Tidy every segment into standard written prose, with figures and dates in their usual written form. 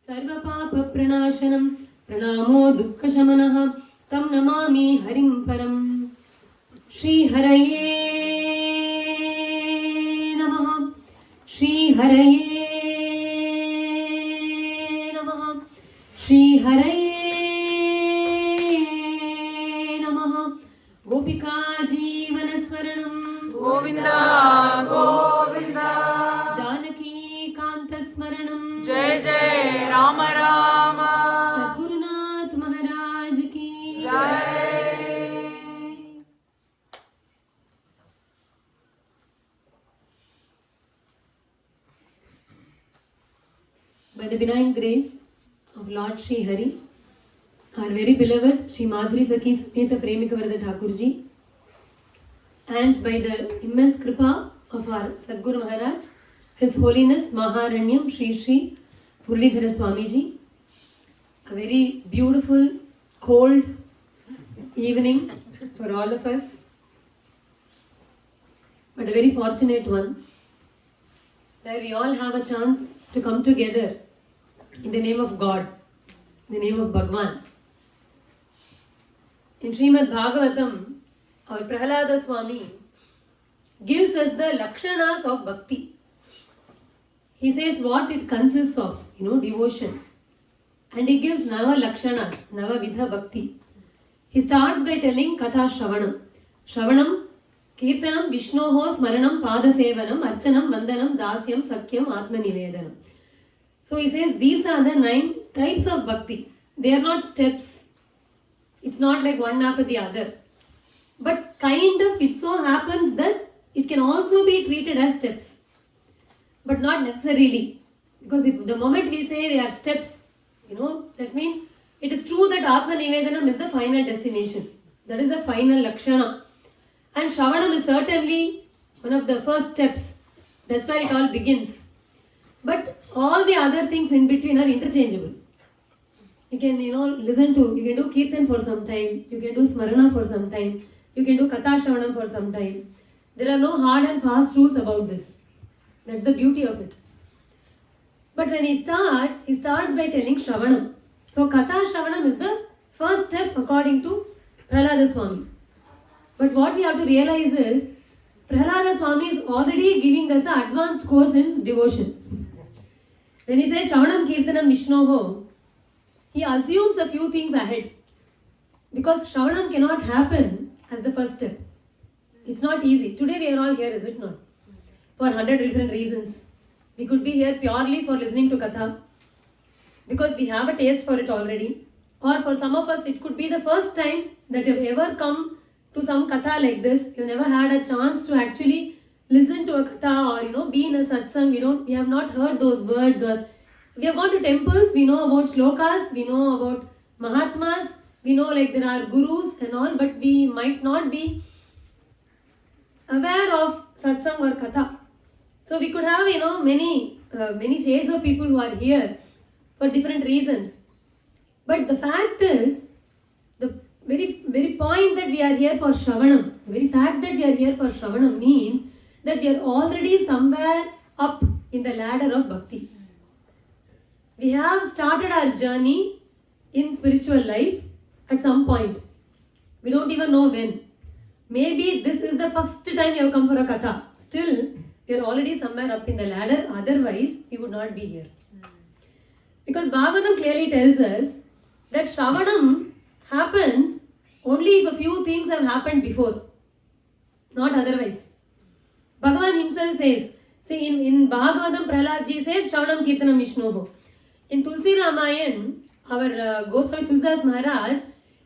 सर्वपाप प्रणाशनम प्रणामो दुःख शमनः तं नमामि हरिं परम। श्री हरये नमः। श्री हरये नमः। श्री हरये नमः। गोपिका जीवन स्मरणं गोविंदा गोविंदा जानकी कांत स्मरणं जय जय राम राम सद्गुरुनाथ महाराज की जय। By the benign grace of Lord Sri Hari, our very beloved Sri Madhuri Sakhi Sameta Premikavarada Thakurji, and by the immense kripa of our Sadguru Maharaj, His Holiness Maharanyam Sri Muralidhara Swamiji, a very beautiful, cold evening for all of us, but a very fortunate one, where we all have a chance to come together in the name of God, in the name of Bhagwan. In Srimad Bhagavatam, our Prahalada Swami gives us the lakshanas of bhakti. He says what it consists of, devotion. And he gives Nava Lakshanas, Nava Vidha Bhakti. He starts by telling Katha Shravanam. Shravanam, Kirtanam, Vishnoho, Smaranam, Padasevanam, Archanam, Vandanam, Dasyam, Sakyam, Atmanivedanam. So he says these are the 9 types of bhakti. They are not steps. It's not like one after the other. But kind of it so happens that it can also be treated as steps. But not necessarily. Because if the moment we say they are steps, that means it is true that Atma Nivedanam is the final destination. That is the final Lakshana. And Shravanam is certainly one of the first steps. That's where it all begins. But all the other things in between are interchangeable. You can, listen to, you can do Kirtan for some time, you can do Smarana for some time, you can do Katha Shravanam for some time. There are no hard and fast rules about this. That's the beauty of it. But when he starts by telling Shravanam. So Katha Shravanam is the first step according to Prahalada Swami. But what we have to realize is, Prahalada Swami is already giving us an advanced course in devotion. When he says Shravanam Kirtanam Vishnoho, he assumes a few things ahead. Because Shravanam cannot happen as the first step. It's not easy. Today we are all here, is it not? For 100 different reasons. We could be here purely for listening to Katha, because we have a taste for it already. Or for some of us, it could be the first time that you've ever come to some Katha like this. You never had a chance to actually listen to a Katha or be in a Satsang. We have not heard those words. Or we have gone to temples, we know about shlokas, we know about Mahatmas, we know there are gurus and all, but we might not be aware of Satsang or Katha. So we could have, many shades of people who are here for different reasons. But the fact is, the very point that we are here for Shravanam, the very fact that we are here for Shravanam means that we are already somewhere up in the ladder of Bhakti. We have started our journey in spiritual life at some point. We don't even know when. Maybe this is the first time you have come for a Katha. Still, we are already somewhere up in the ladder, otherwise we would not be here. Because Bhagavatam clearly tells us that Shravanam happens only if a few things have happened before, not otherwise. Bhagavan himself says, in Bhagavatam Prahaladji says Shravanam Kirtanam Vishnoho. In Tulsi Ramayan, our Goswami Tulsidas Maharaj,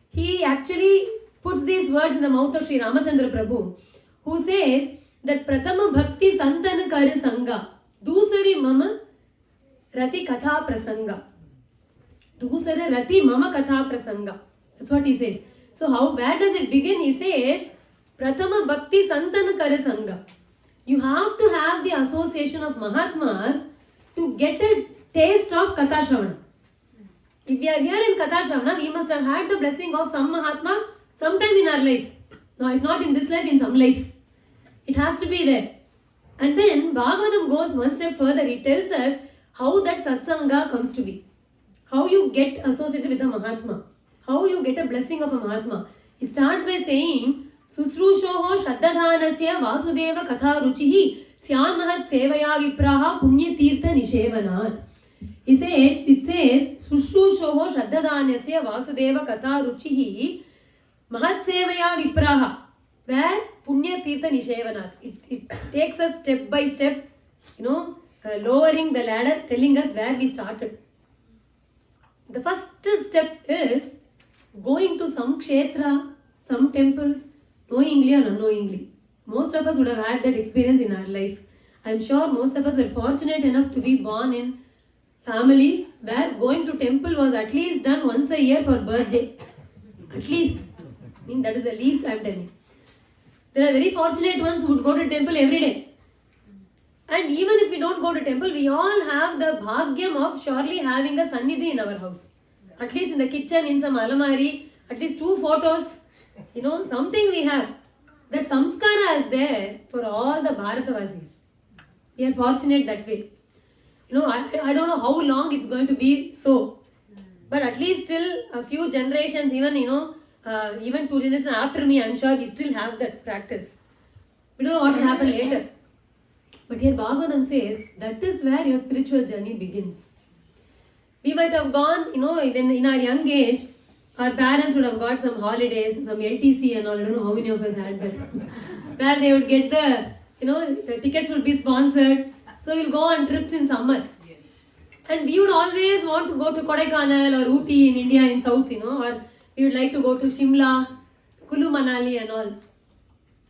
he actually puts these words in the mouth of Sri Ramachandra Prabhu, who says that Pratama Bhakti Santana Kar Sangha, Dusari Mama Rati Katha Prasanga. Dusara Rati Mama Katha Prasanga. That's what he says. So where does it begin? He says, Pratama Bhakti Santana Kar Sangha. You have to have the association of Mahatmas to get a taste of Katha Shravana. If we are here in Katha Shravana, we must have had the blessing of some Mahatma sometime in our life. Now, if not in this life, in some life. It has to be there. And then Bhagavatam goes one step further. It tells us how that satsanga comes to be. how you get associated with a Mahatma, how you get a blessing of a Mahatma. He starts by saying, Susrushoho Shraddadhanasya Vasudeva Katha Ruchihi Syan Mahat Sevaya Vipraha Punya Tirtha Nishevanat. It says, Susrushoho Shraddadhanasya Vasudeva Katha Ruchihi Mahat Sevaya Vipraha, where Punya Tirtha Nishevanat. It takes us step by step, lowering the ladder, telling us where we started. The first step is going to some kshetra, some temples, knowingly or unknowingly. Most of us would have had that experience in our life. I'm sure most of us were fortunate enough to be born in families where going to temple was at least done once a year for birthday. At least. I mean, that is the least I'm telling. There are very fortunate ones who would go to temple every day. And even if we don't go to temple, we all have the bhagyam of surely having a sannidhi in our house. At least in the kitchen, in some alamari, at least 2 photos, something we have. That samskara is there for all the Bharatavasis. We are fortunate that way. I don't know how long it's going to be so. But at least still a few generations, even 2 generations after me, I'm sure we still have that practice. We don't know what will happen later. But here Bhagavatam says, that is where your spiritual journey begins. We might have gone, even in our young age, our parents would have got some holidays, some LTC and all. I don't know how many of us had that. Where they would get the tickets would be sponsored. So we'll go on trips in summer. And we would always want to go to Kodaikanal or Ooty in India in South, or we would like to go to Shimla, Kulu Manali and all.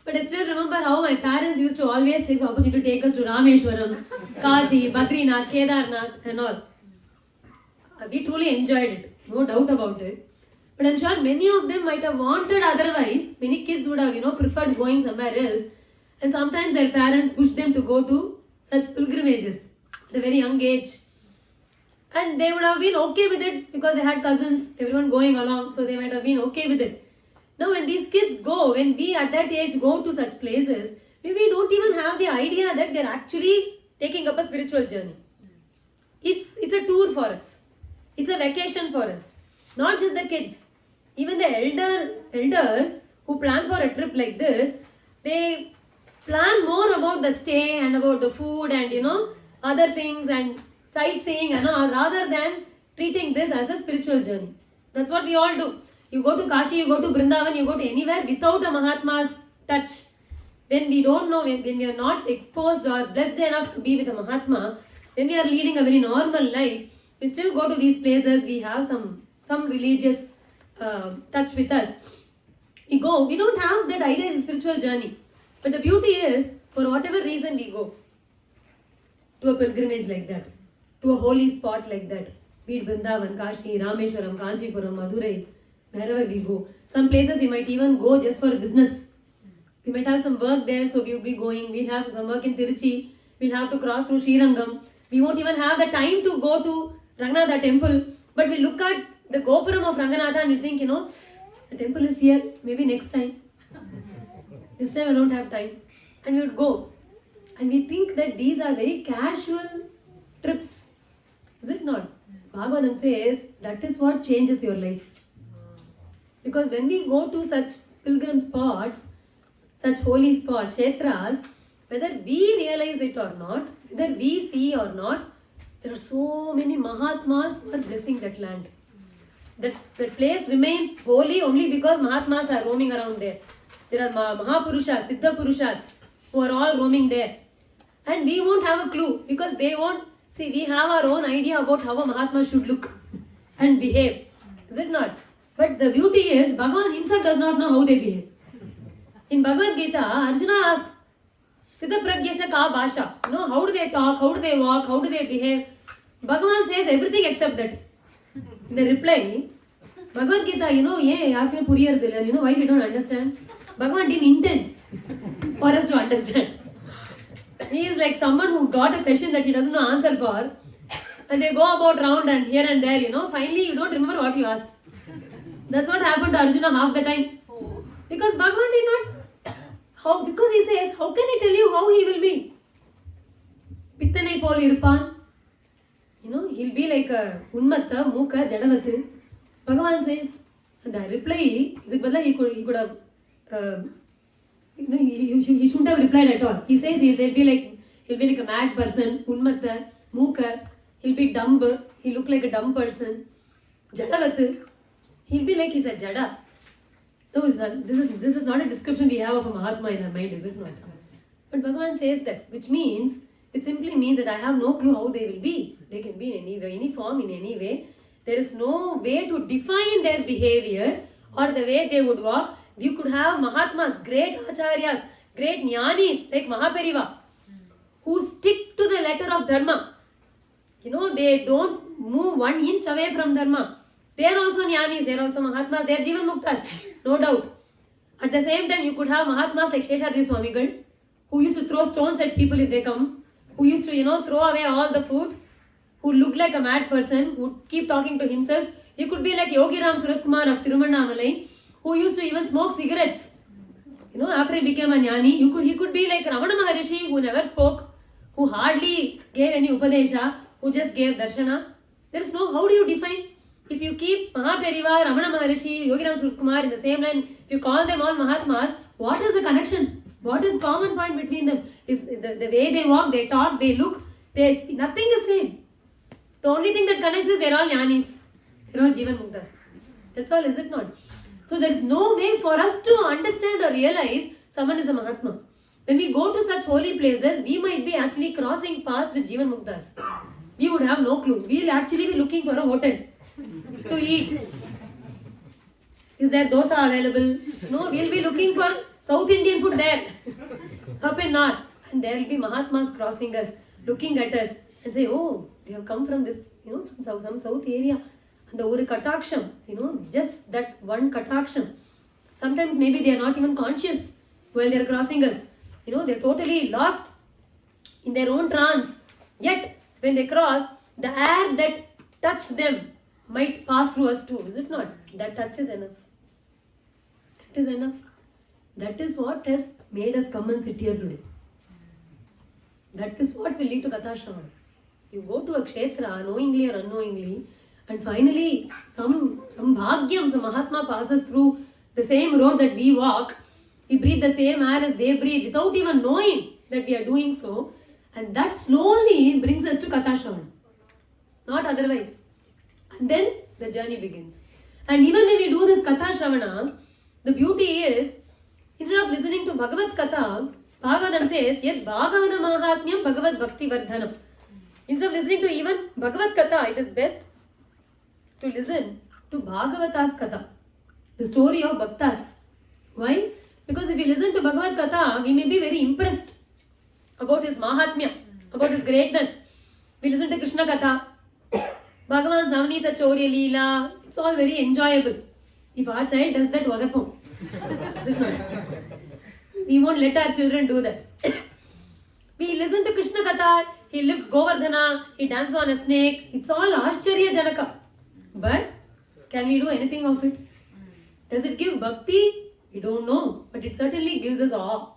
But I still remember how my parents used to always take the opportunity to take us to Rameshwaram, Kashi, Badrinath, Kedarnath and all. We truly enjoyed it, no doubt about it. But I'm sure many of them might have wanted otherwise. Many kids would have, preferred going somewhere else. And sometimes their parents pushed them to go to such pilgrimages at a very young age. And they would have been okay with it because they had cousins, everyone going along, so they might have been okay with it. Now when these kids go, when we at that age go to such places, maybe we don't even have the idea that they're actually taking up a spiritual journey. It's a tour for us. It's a vacation for us. Not just the kids. Even the elders who plan for a trip like this, they plan more about the stay and about the food and other things and sightseeing and all, rather than treating this as a spiritual journey. That's what we all do. You go to Kashi, you go to Vrindavan, you go to anywhere without a Mahatma's touch. When we don't know, when we are not exposed or blessed enough to be with a Mahatma, when we are leading a very normal life, we still go to these places, we have some religious touch with us. We go, we don't have that idea in spiritual journey. But the beauty is, for whatever reason we go to a pilgrimage like that, to a holy spot like that, be it Vrindavan, Kashi, Rameshwaram, Kanchipuram, Madurai, wherever we go. Some places we might even go just for business. We might have some work there, so we will be going. We'll have some work in Tiruchi. We'll have to cross through Srirangam. We won't even have the time to go to Ranganatha temple. But we look at the Gopuram of Ranganatha and we think, the temple is here. Maybe next time. This time I don't have time. And we would go. And we think that these are very casual trips. Is it not? Bhagavatam says that is what changes your life. Because when we go to such pilgrim spots, such holy spots, kshetras, whether we realize it or not, whether we see or not, there are so many Mahatmas who are blessing that land. That place remains holy only because Mahatmas are roaming around there. There are Mahapurushas, Siddha Purushas who are all roaming there. And we won't have a clue because they won't. See, we have our own idea about how a Mahatma should look and behave. Is it not? But the beauty is, Bhagavan himself does not know how they behave. In Bhagavad Gita, Arjuna asks, Siddha Pragyasha Ka Bhasha. How do they talk? How do they walk? How do they behave? Bhagavan says everything except that. In the reply, Bhagavad Gita, yaarkume puriyardilla. Why we don't understand? Bhagavan didn't intend for us to understand. He is like someone who got a question that he doesn't know answer for. And they go about round and here and there, Finally, you don't remember what you asked. That's what happened to Arjuna half the time. Because Bhagavan did not. Because he says, how can he tell you how he will be? Pittanai pol irpan. he'll be like a Unmatta, Muka, Jadavatu. Bhagavan says, the reply, he could have, he shouldn't have replied at all. He says he'll be like a mad person, Unmatta, Muka, he'll be dumb, he'll look like a dumb person. Jadavatu, he'll be like he's a Jada. No, it's not. This is not a description we have of a Mahatma in our mind, is it not? But Bhagavan says that, which means, it simply means that I have no clue how they will be. They can be in any way, any form, in any way. There is no way to define their behavior or the way they would walk. You could have Mahatmas, great Acharyas, great Jnanis like Mahapariva, who stick to the letter of Dharma. They don't move 1 inch away from Dharma. They are also Jnanis, they are also Mahatmas, they are Jivan Muktas, no doubt. At the same time, you could have Mahatmas like Sheshadri Swamigal, who used to throw stones at people if they come, who used to, throw away all the food, who looked like a mad person, who would keep talking to himself. He could be like Yogi Ram Surat Kumar of Tiruvannamalai, who used to even smoke cigarettes. After he became a Jnani, he could be like Ramana Maharishi, who never spoke, who hardly gave any Upadesha, who just gave Darshana. There is no, how do you define? If you keep Mahapariva, Ramana Maharishi, Yogi Ram Surat Kumar in the same line, if you call them all Mahatmas, what is the connection? What is common point between them? Is the way they walk, they talk, they look, nothing is same. The only thing that connects is they're all Jnanis. They're all Jivan Muktas. That's all, is it not? So there is no way for us to understand or realize someone is a Mahatma. When we go to such holy places, we might be actually crossing paths with Jivan Muktas. We would have no clue. We will actually be looking for a hotel to eat. Is there dosa available? No, we will be looking for South Indian food there, up in north. And there will be Mahatmas crossing us, looking at us and say, oh, they have come from this, from some south area. And the Uru Kataksham, just that one Kataksham. Sometimes maybe they are not even conscious while they are crossing us. They are totally lost in their own trance. Yet, when they cross, the air that touched them might pass through us too, is it not? That touch is enough. That is enough. That is what has made us come and sit here today. That is what will lead to Katha Shravana. You go to a kshetra, knowingly or unknowingly, and finally some bhagyam, some Mahatma passes through the same road that we walk. We breathe the same air as they breathe without even knowing that we are doing so. And that slowly brings us to Katha Shravana. Not otherwise. And then the journey begins. And even when we do this Katha Shravana, the beauty is, instead of listening to Bhagavad Katha, Bhagavatam says, Yet Bhagavana Mahatmyam Bhagavad Bhakti Vardhanam. Instead of listening to even Bhagavad Katha, it is best to listen to Bhagavata's Katha, the story of Bhaktas. Why? Because if we listen to Bhagavad Katha, we may be very impressed about his Mahatmya, about his greatness. We listen to Krishna Katha, Bhagavan's Navnita Chaurya Leela. It's all very enjoyable. If our child does that, Vadapam. We won't let our children do that. We listen to Krishna Katha, he lifts Govardhana, he dances on a snake. It's all Ashcharya Janaka. But can we do anything of it? Does it give bhakti? We don't know. But it certainly gives us awe.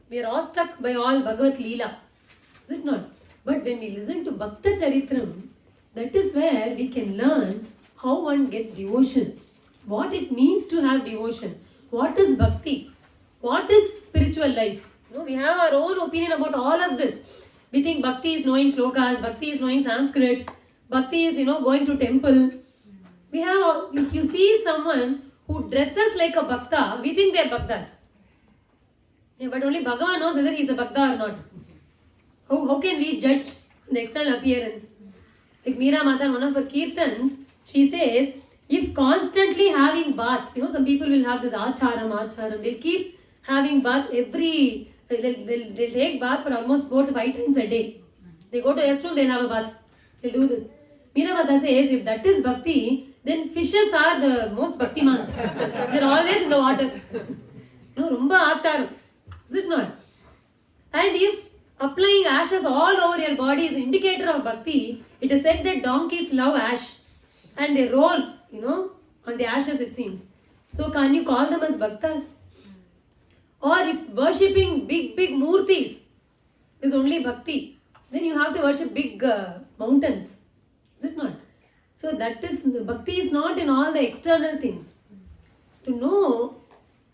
We are awestruck by all Bhagavad Leela. Is it not? But when we listen to Bhakta Charitram, that is where we can learn how one gets devotion. What it means to have devotion. What is bhakti? What is spiritual life? We have our own opinion about all of this. We think bhakti is knowing shlokas, bhakti is knowing Sanskrit, bhakti is, going to temple. If you see someone who dresses like a bhakta, we think they are bhaktas. Yeah, but only Bhagavan knows whether he is a bhakta or not. How can we judge the external appearance? Like Meera Mata in one of her kirtans, she says, if constantly having bath, some people will have this acharam, they'll keep having bath they'll take bath for almost 4 to 5 times a day. They go to restroom, they'll have a bath. They'll do this. Meera Mata says, if that is bhakti, then fishes are the most bhaktimans. They're always in the water. Rumba acharam. Is it not? And if applying ashes all over your body is an indicator of bhakti, it is said that donkeys love ash. And they roll, on the ashes it seems. So can you call them as bhaktas? Or if worshipping big murtis is only bhakti, then you have to worship big mountains. Is it not? So that is, bhakti is not in all the external things. To know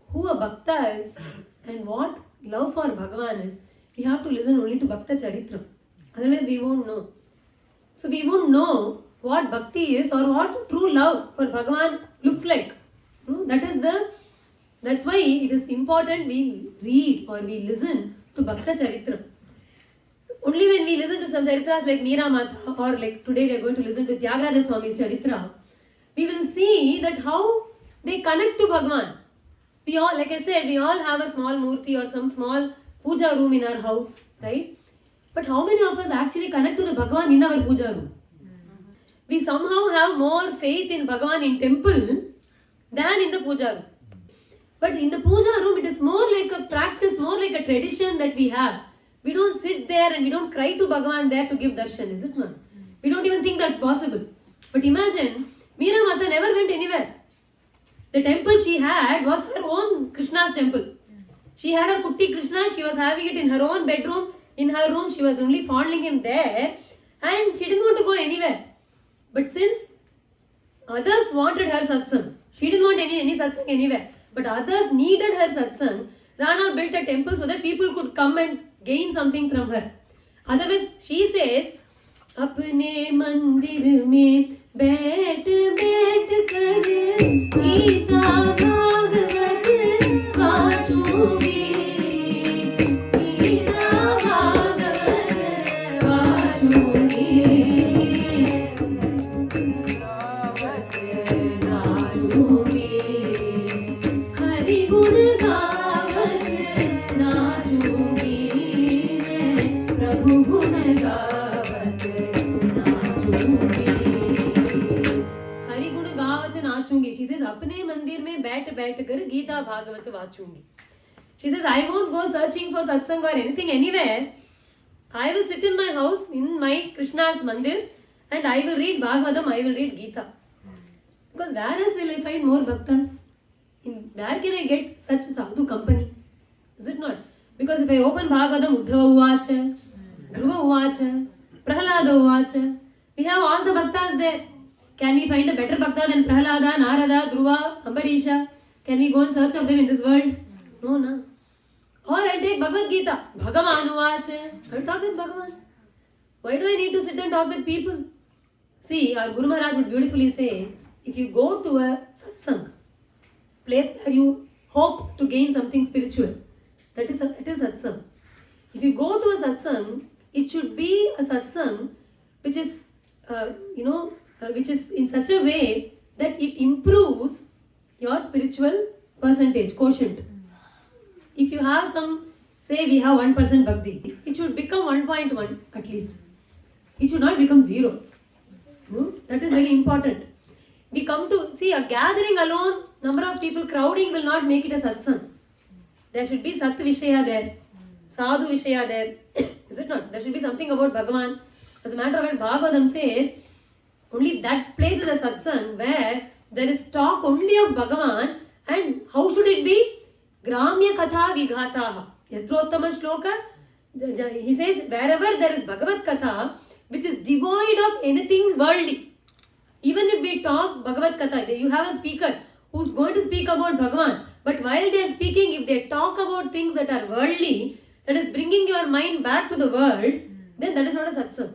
who a bhakta is and what love for Bhagavan is, we have to listen only to Bhakta Charitra. Otherwise we won't know. So we won't know what bhakti is or what true love for Bhagavan looks like. That's why it is important we read or we listen to Bhakta Charitra. Only when we listen to some charitras like Meera Mata, or like today we are going to listen to Thyagaraja Swami's charitra, we will see that how they connect to Bhagavan. We all, like I said, we all have a small murti or some small puja room in our house, right? But how many of us actually connect to the Bhagavan in our puja room? We somehow have more faith in Bhagavan in temple than in the puja room. But in the puja room, it is more like a practice, more like a tradition that we have. We don't sit there and we don't cry to Bhagavan there to give darshan, is it not? We don't even think that's possible. But imagine, Meera Mata never went anywhere. The temple she had was her own Krishna's temple. She had a Kutti Krishna, she was having it in her own bedroom. In her room, she was only fondling him there. And she didn't want to go anywhere. But since others wanted her satsang, she didn't want any satsang anywhere. But others needed her satsang. Rana built a temple so that people could come and gain something from her. Otherwise, she says, Apne mandir mein baith kar Gita Bhagavat vaachungi. Gita Bhagavat vaachungi. Hari gun gavat naachungi. Prabhu gun gavat naachungi. Hari gun gavat naachungi. She says, apne mandir mein baith kar Gita Bhagavat vaachungi. She says, I won't go searching for satsang or anything anywhere. I will sit in my house, in my Krishna's mandir, and I will read Bhagavatam, I will read Gita. Because where else will I find more bhaktas? Where can I get such sadhu company? Is it not? Because if I open Bhagavatam, Uddhava Uvacha, Dhruva Uvacha, Prahalada Uvacha, we have all the bhaktas there. Can we find a better bhakta than Prahalada, Narada, Dhruva, Ambarisha? Can we go in search of them in this world? No, no. Or I'll take Bhagavad Gita, Bhagavan Uvacha. I'll talk with Bhagavan. Why do I need to sit and talk with people? See, our Guru Maharaj would beautifully say, if you go to a satsang, place where you hope to gain something spiritual, that is satsang. If you go to a satsang, it should be a satsang which is, which is in such a way that it improves your spiritual percentage, quotient. If you have some, say we have 1% bhakti, it should become 1.1 at least. It should not become 0. That is very important. We come to, see, a gathering alone, number of people crowding will not make it a satsang. There should be Sat Vishaya there, Sadhu Vishaya there. Is it not? There should be something about Bhagavan. As a matter of fact, Bhagavatam says, only that place is a satsang where there is talk only of Bhagavan. And how should it be? Gramya Katha Vighataha. Yatrottama Shloka. He says, wherever there is Bhagavad Katha, which is devoid of anything worldly. Even if we talk Bhagavad Katha, you have a speaker who's going to speak about Bhagavan. But while they are speaking, if they talk about things that are worldly, that is bringing your mind back to the world, then that is not a satsang.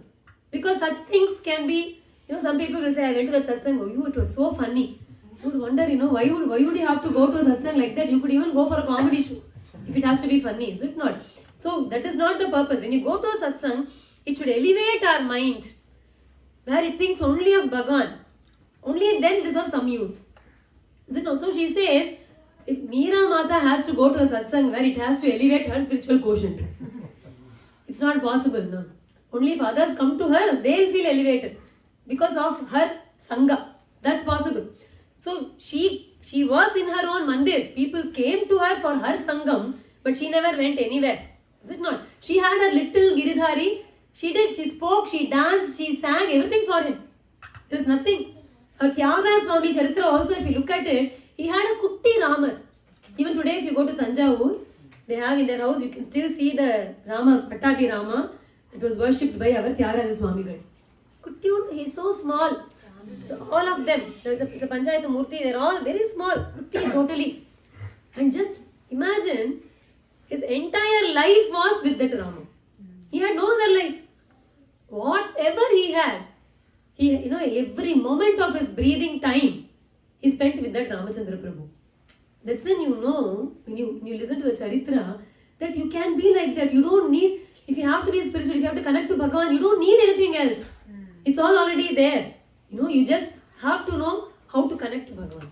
Because such things can be, some people will say, I went to that satsang, oh, it was so funny. You would wonder, why would you have to go to a satsang like that? You could even go for a comedy show if it has to be funny, is it not? So that is not the purpose. When you go to a satsang, it should elevate our mind where it thinks only of Bhagavan. Only then it is of some use. Is it not? So she says, if Meera Mata has to go to a satsang where it has to elevate her spiritual quotient, it's not possible, no. Only if others come to her, they'll feel elevated because of her sangha. That's possible. So she was in her own mandir. People came to her for her sangam, but she never went anywhere. Is it not? She had a little Giridhari. She spoke, she danced, she sang, everything for him. There is nothing. Her Thyagaraja Swami charitra also, if you look at it, he had a Kutti Ramar. Even today, if you go to Thanjavur, they have in their house, you can still see the Rama, Pattadi Rama, that was worshipped by our Thyagaraja Swami. He's so small. All of them. It's a Panchayat Murti. They're all very small. Kutti, totally. And just imagine, his entire life was with that Rama. He had no other life. Whatever he had, every moment of his breathing time, he spent with that Ramachandra Prabhu. That's when you know, when you listen to the charitra, that you can be like that. You don't need, if you have to be spiritual, if you have to connect to Bhagavan, you don't need anything else. It's all already there. You just have to know how to connect to Bhagavan.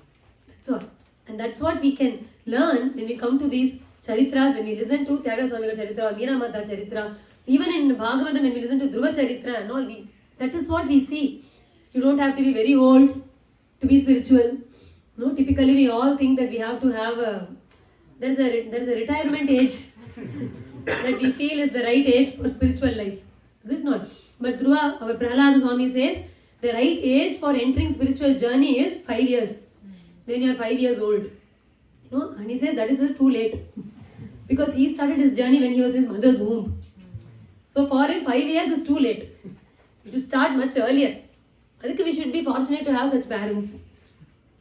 That's all. And that's what we can learn when we come to these charitras, when we listen to Thyagaraja Swami charitra or Meera Mata charitra, even in Bhagavatam when we listen to Dhruva charitra and all, that is what we see. You don't have to be very old to be spiritual. Typically we all think that we have to have there's a retirement age that we feel is the right age for spiritual life. Is it not? But Dhruva, our Prahalada Swami says, the right age for entering spiritual journey is 5 years. When you are 5 years old. And he says that is too late. Because he started his journey when he was in his mother's womb. So for him, 5 years is too late. It should start much earlier. I think we should be fortunate to have such parents.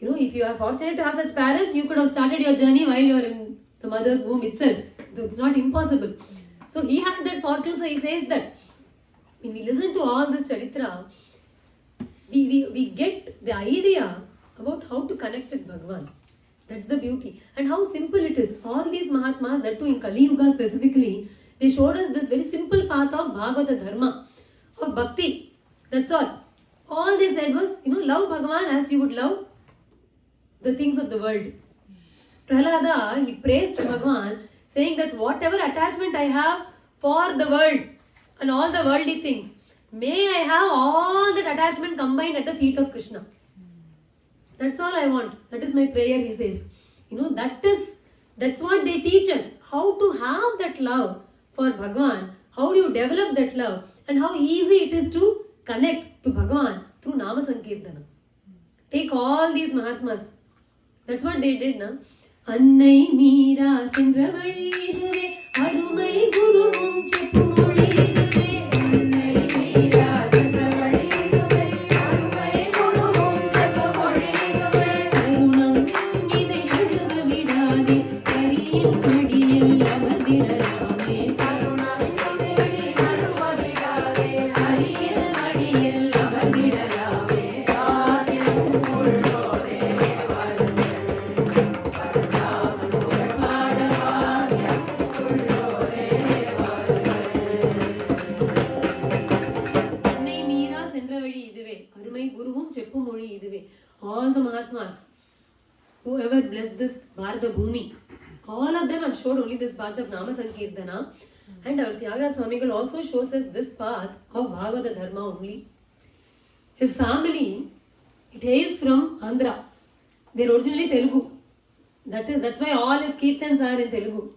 If you are fortunate to have such parents, you could have started your journey while you are in the mother's womb itself. It's not impossible. So he had that fortune, so he says that when we listen to all this charitra, we get the idea about how to connect with Bhagavan. That's the beauty. And how simple it is. All these Mahatmas, that too in Kali Yuga specifically, they showed us this very simple path of Bhagavata Dharma, of Bhakti. That's all. All they said was, love Bhagavan as you would love the things of the world. Prahalada, he praised Bhagavan, saying that whatever attachment I have for the world and all the worldly things, may I have all that attachment combined at the feet of Krishna. That's all I want. That is my prayer, he says. That's what they teach us. How to have that love for Bhagavan. How do you develop that love? And how easy it is to connect to Bhagavan through Nama Sankirtana. Take all these Mahatmas. That's what they did, na? Annai Meera Sindra Validave Arumai Guruvum Cheppu Molidave Annai Meera Sindra Validave Arumai Guruvum Cheppu Molidave Unam Idai Kaduva Vidade Kariyil Padiyil Amadinarame Karunam Idai Kaduva Vidade Kariyil Padiyil Amadinarame Karyam Ullore all the Mahatmas, whoever blessed this Bharata Bhumi, all of them have showed only this path of Nama Sankirtana. And our Thyagaraja Swami also shows us this path of Bhagavata Dharma only. His family, it hails from Andhra. They are originally Telugu. That's why all his kirtans are in Telugu.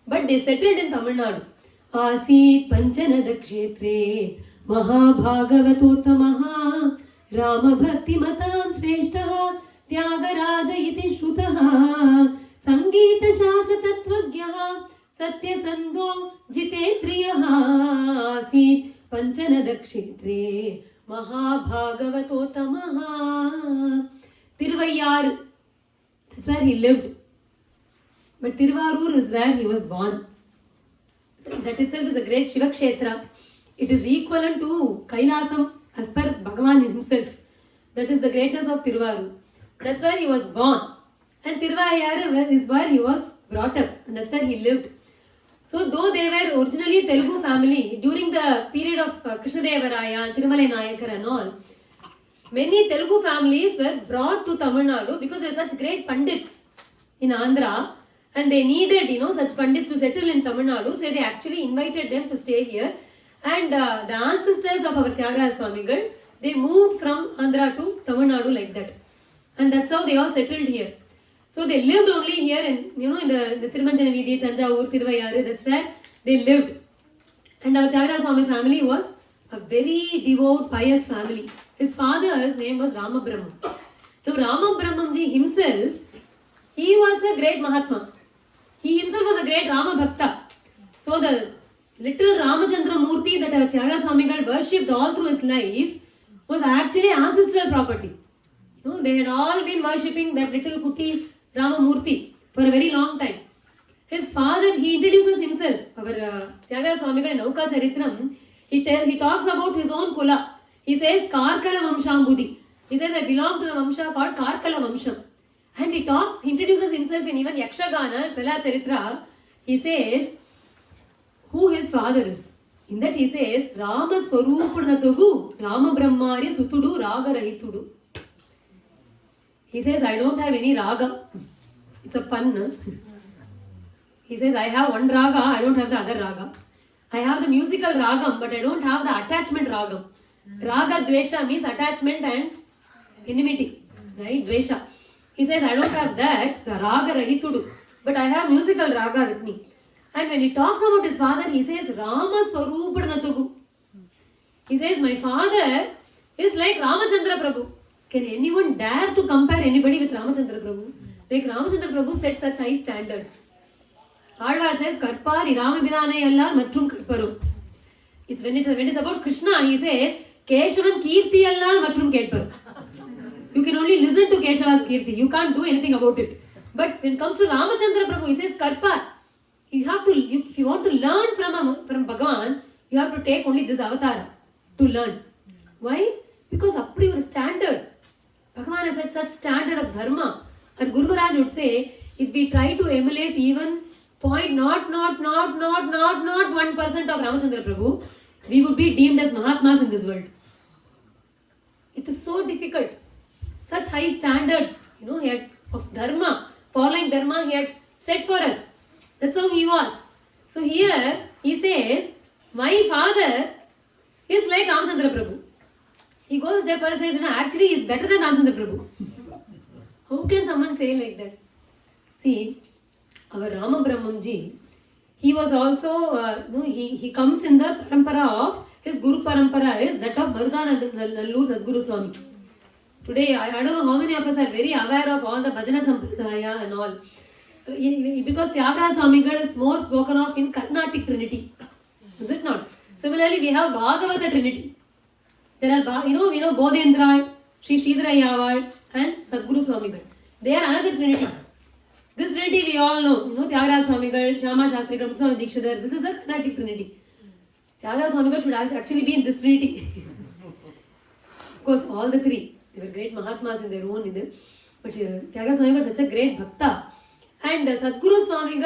But they settled in Tamil Nadu. Asit Panchanada Kshetre Mahabhagavatotamaha Rama Bhakti Matam Shreshtaha Tyagaraja Iti Shrutaha Sangeeta Shastra Tattvagyaha Satya Sandho Jitetriyaha Asit Panchanada Kshetre Mahabhagavatotamaha Tiruvayar. That's where he lived. But Tiruvarur is where he was born. So that itself is a great Shiva Kshetra. It is equivalent to Kailasam as per Bhagavan himself. That is the greatness of Tiruvarur. That's where he was born. And Tiruvayar is where he was brought up. And that's where he lived. So though they were originally Telugu family, during the period of Krishnadevaraya, Tirumalai Nayakar and all, many Telugu families were brought to Tamil Nadu because there were such great pandits in Andhra and they needed, such pandits to settle in Tamil Nadu. So they actually invited them to stay here. And the ancestors of our Thyagaraja Swami, they moved from Andhra to Tamil Nadu like that. And that's how they all settled here. So they lived only here in the Tirumanjana Vidhi, Tanjavur, Tiruvayar, that's where they lived. And our Thyagaraja Swami family was a very devout, pious family. His father's name was Rama Brahma. So Rama Brahmamji himself, he was a great Mahatma. He himself was a great Rama Bhakta. So the little Ramachandra Murti that our Thyagaraja Swami worshipped all through his life was actually ancestral property. They had all been worshipping that little Kuti Ramamurti for a very long time. His father, he introduces himself. Our Tyagaraja Swami in Nauka Charitram, he talks about his own kula. He says, Karkala Vamshambudhi. He says, I belong to the Vamsha called Karkala Vamsham. And he introduces himself in even Yakshagana, Prala Charitra. He says, who his father is. In that he says, Rama Swarupurnatugu, Rama Brahmari Sutudu, Raga Rahitudu. He says, I don't have any raga. It's a pun. He says, I have one raga, I don't have the other raga. I have the musical ragam, but I don't have the attachment ragam. Raga Dvesha means attachment and enmity. Right? Dvesha. He says, I don't have that, raga rahitudu. But I have musical raga with me. And when he talks about his father, he says, Rama Swarupadnatugu. He says, my father is like Ramachandra Prabhu. Can anyone dare to compare anybody with Ramachandra Prabhu? Like Ramachandra Prabhu set such high standards. Alvar says, Karpari Ramabidhanayallar Matrum Karparu. It's when it's about Krishna, he says, Keshavan Kirti Allar Matrum Ketparu. You can only listen to Keshava's Kirti. You can't do anything about it. But when it comes to Ramachandra Prabhu, he says, Karpar. You have to, if you want to learn from Bhagavan, you have to take only this avatar to learn. Why? Because appadi your standard. Bhagavan has set such standard of dharma. And Guru Maharaj would say, if we try to emulate even 0.1% of Ramachandra Prabhu, we would be deemed as Mahatmas in this world. It is so difficult. Such high standards, he had of dharma, following dharma, he had set for us. That's how he was. So here he says, my father is like Ramachandra Prabhu. He goes a step further and says, actually he is better than Ramachandra Prabhu. How can someone say like that? See, our Rama Brahmamji, he was also, he comes in the parampara of, his Guru parampara is that of Nallur Sadguru Swami. Today, I don't know how many of us are very aware of all the Bhajana Sampradaya and all. Because Tyagaraja Swami is more spoken of in Carnatic Trinity. Is it not? Similarly, we have Bhagavata Trinity. There are, we know Bodhendra, Sri Sridhara Yawad and Sadguru Swami. They are another Trinity. This Trinity we all know. Tyagaraja Swami, Shyama Shastri, Swami Dikshidhar. This is a Carnatic Trinity. Tyagaraja Swami should actually be in this Trinity. Of course, all the three. They were great Mahatmas in their own. But Tyagaraja Swami was such a great Bhakta. And Sadguru Swami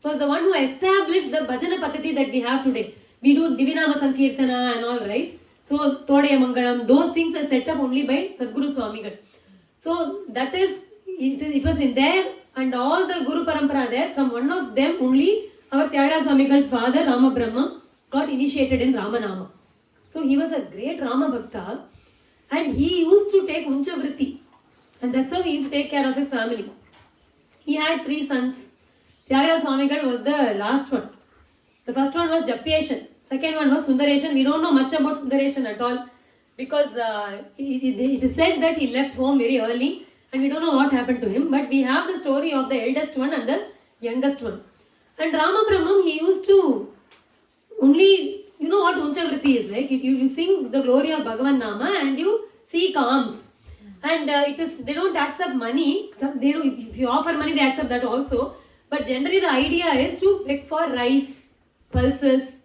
was the one who established the Bhajana Pattati that we have today. We do Divinama Sankirtana and all, right? So, Todaya Mangalam, those things are set up only by Sadguru Swami. So, that is, it was in there and all the Guru Parampara there. From one of them only, our Tyagaraja Swami's father, Rama Brahma, got initiated in Ramanama. So, he was a great Rama Bhakta and he used to take Uncha Vritti. And that's how he used to take care of his family. He had 3 sons. Tyagaraja Swami was the last one. The first one was Japyeshan. Second one was Sundareshan. We don't know much about Sundareshan at all because it is said that he left home very early and we don't know what happened to him. But we have the story of the eldest one and the youngest one. And Rama Brahmam, he used to only, you know what Uncha Vritti is like. You sing the glory of Bhagavan Nama and you seek alms. And they don't accept money. They do, if you offer money, they accept that also. But generally the idea is to beg for rice, pulses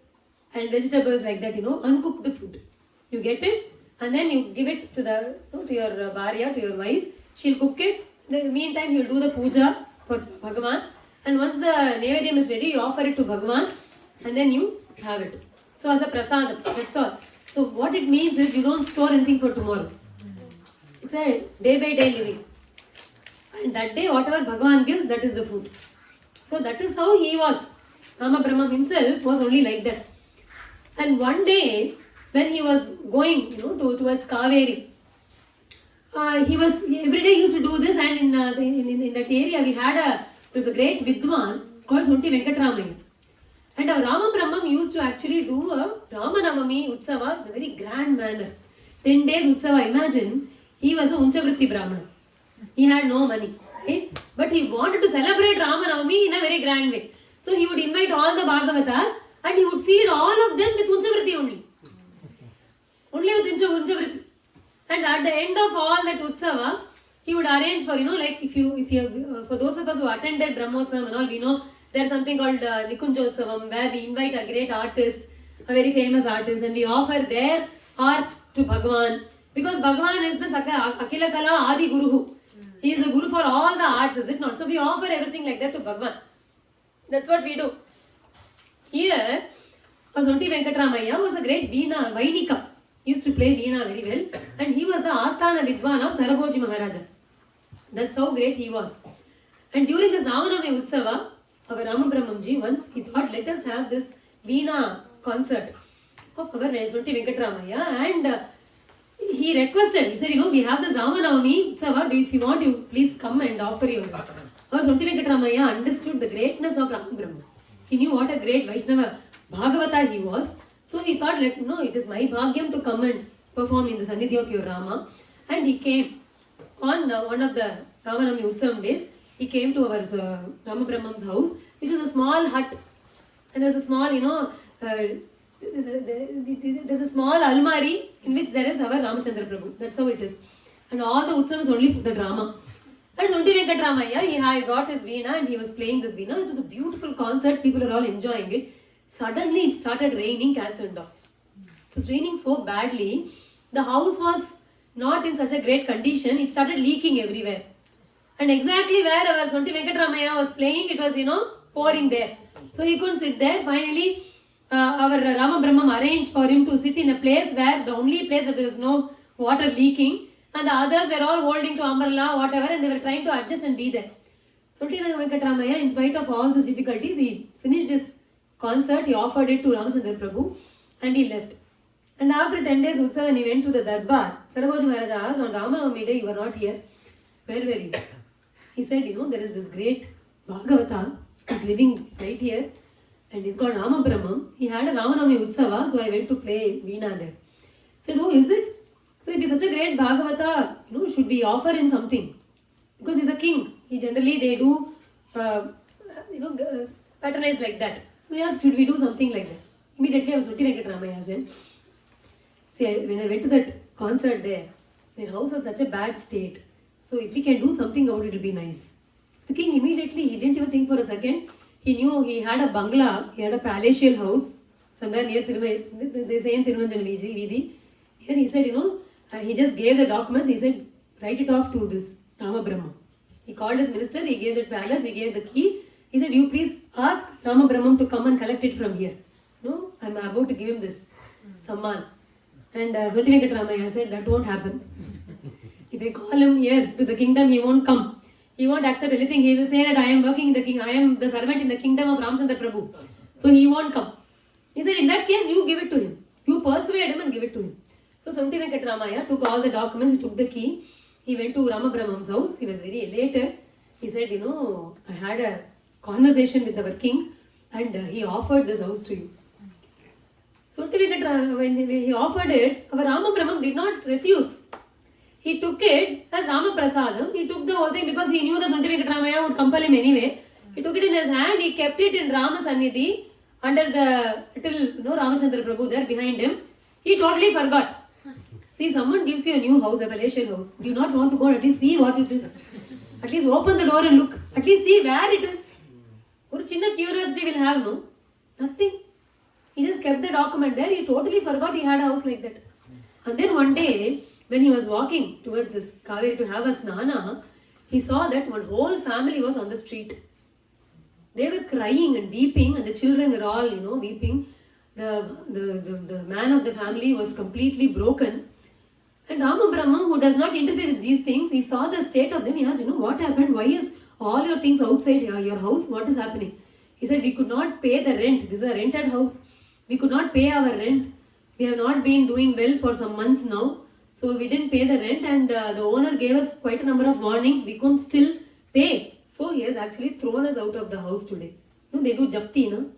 and vegetables like that, uncooked food. You get it and then you give it to your Bharya, to your wife. She'll cook it. In the meantime, he'll do the puja for Bhagavan. And once the Nevedyam is ready, you offer it to Bhagavan and then you have it. So as a prasadam, that's all. So what it means is you don't store anything for tomorrow. It's a day by day living. And that day, whatever Bhagavan gives, that is the food. So that is how he was. Rama Brahma himself was only like that. And one day, when he was going, towards Kaveri, every day used to do this, and in that area there was a great Vidwan called Sunti Venkatramaya. And our Rama Brahmam used to actually do a Ramanavami Utsava in a very grand manner. 10 days Utsava, imagine. He was a Unchavritti Brahmana. He had no money, right? But he wanted to celebrate Ramanavami in a very grand way. So he would invite all the Bhagavatas and he would feed all of them with Unchavritti only. Only with Unchavritti. And at the end of all that Utsava, he would arrange for, like if you for those of us who attended Brahmotsavam and all, we know there's something called Nikunjotsavam, where we invite a great artist, a very famous artist, and we offer their art to Bhagavan. Because Bhagavan is the Akila Kala Adi Guru. He is the Guru for all the arts, is it not? So we offer everything like that to Bhagavan. That's what we do. Here, Sonti Venkatramaya was a great Veena, Vainika. He used to play Veena very well. And he was the Asthana Vidwan of Sarabhoji Maharaja. That's how great he was. And during this Ramanavami Utsava, our Rama Brahmamji, once he thought, let us have this Veena concert of our Sonti Venkatramaya. And he requested, he said, we have this Ramanavami Utsava, if you want, you please come and offer your. Our Sonti Venkatramaya understood the greatness of Rama Brahma. He knew what a great Vaishnava Bhagavata he was. So he thought, it is my bhagyam to come and perform in the Sannidhi of your Rama. And he came on one of the Ramanavami Utsavam days. He came to our Rama Brahmam's house, which is a small hut. And there's a small, there's a small almari in which there is our Ramachandra Prabhu. That's how it is. And all the Utsavas only for the drama. And Sonti Venkatramaya, he had brought his Veena and he was playing this Veena. It was a beautiful concert. People are all enjoying it. Suddenly it started raining cats and dogs. It was raining so badly. The house was not in such a great condition. It started leaking everywhere. And exactly where our Sonti Venkatramaya was playing, it was, pouring there. So he couldn't sit there. Finally, our Rama Brahmam arranged for him to sit in a place where the only place where there was no water leaking. And the others were all holding to umbrella, whatever, and they were trying to adjust and be there. Sonti Venkatramaya, in spite of all these difficulties, he finished his concert, he offered it to Ramachandra Prabhu, and he left. And after 10 days Utsava, when he went to the Darbar, Sarabhoji Maharaja asked, on Ramanavami day, you were not here. Where were you? He said, there is this great Bhagavata, he's living right here, and he's called Rama Brahmam. He had a Ramanavami Utsava, so I went to play Veena there. I said, oh, is it? So if he's such a great Bhagavata, should we offer him something? Because he's a king. They do, patronize like that. So he asked, should we do something like that? Immediately I was Sonti Venkatramaya said, see, when I went to that concert there, their house was such a bad state. So if we can do something out, it will be nice. The king immediately, he didn't even think for a second. He knew he had a bangla, he had a palatial house, somewhere near they say in Tiruvanjana Vidhi. Here he said, he just gave the documents, he said, write it off to this Rama Brahma. He called his minister, he gave the palace, he gave the key. He said, you please ask Rama Brahmam to come and collect it from here. I'm about to give him this samman. And Sonti Venkatramaya said, that won't happen. If I call him here to the kingdom, he won't come. He won't accept anything. He will say that I am working in the king, I am the servant in the kingdom of Ramchandra Prabhu. So he won't come. He said, in that case, you give it to him. You persuade him and give it to him. So Sonti Venkatramaya took all the documents, he took the key. He went to Rama Brahmam's house. He was very elated. He said, I had a conversation with our king and he offered this house to you. Sonti Venkatramaya, when he offered it, our Rama Brahmam did not refuse. He took it as Rama Prasadam. He took the whole thing because he knew that Sonti Venkatramaya would compel him anyway. He took it in his hand. He kept it in Rama Sannidhi under the little Ramachandra Prabhu there behind him. He totally forgot. See, someone gives you a new house, a palatial house. Do you not want to go and at least see what it is? At least open the door and look. At least see where it is. Or chinna curiosity will have, no? Nothing. He just kept the document there. He totally forgot he had a house like that. And then one day, when he was walking towards this Kaveri to have a snana, he saw that one whole family was on the street. They were crying and weeping, and the children were all, weeping. The man of the family was completely broken. And Rama Brahmam, who does not interfere with these things, he saw the state of them. He asked, what happened? Why is all your things outside your house? What is happening? He said, we could not pay the rent. This is a rented house. We could not pay our rent. We have not been doing well for some months now. So we didn't pay the rent and the owner gave us quite a number of warnings. We couldn't still pay. So he has actually thrown us out of the house today. They do japti, no?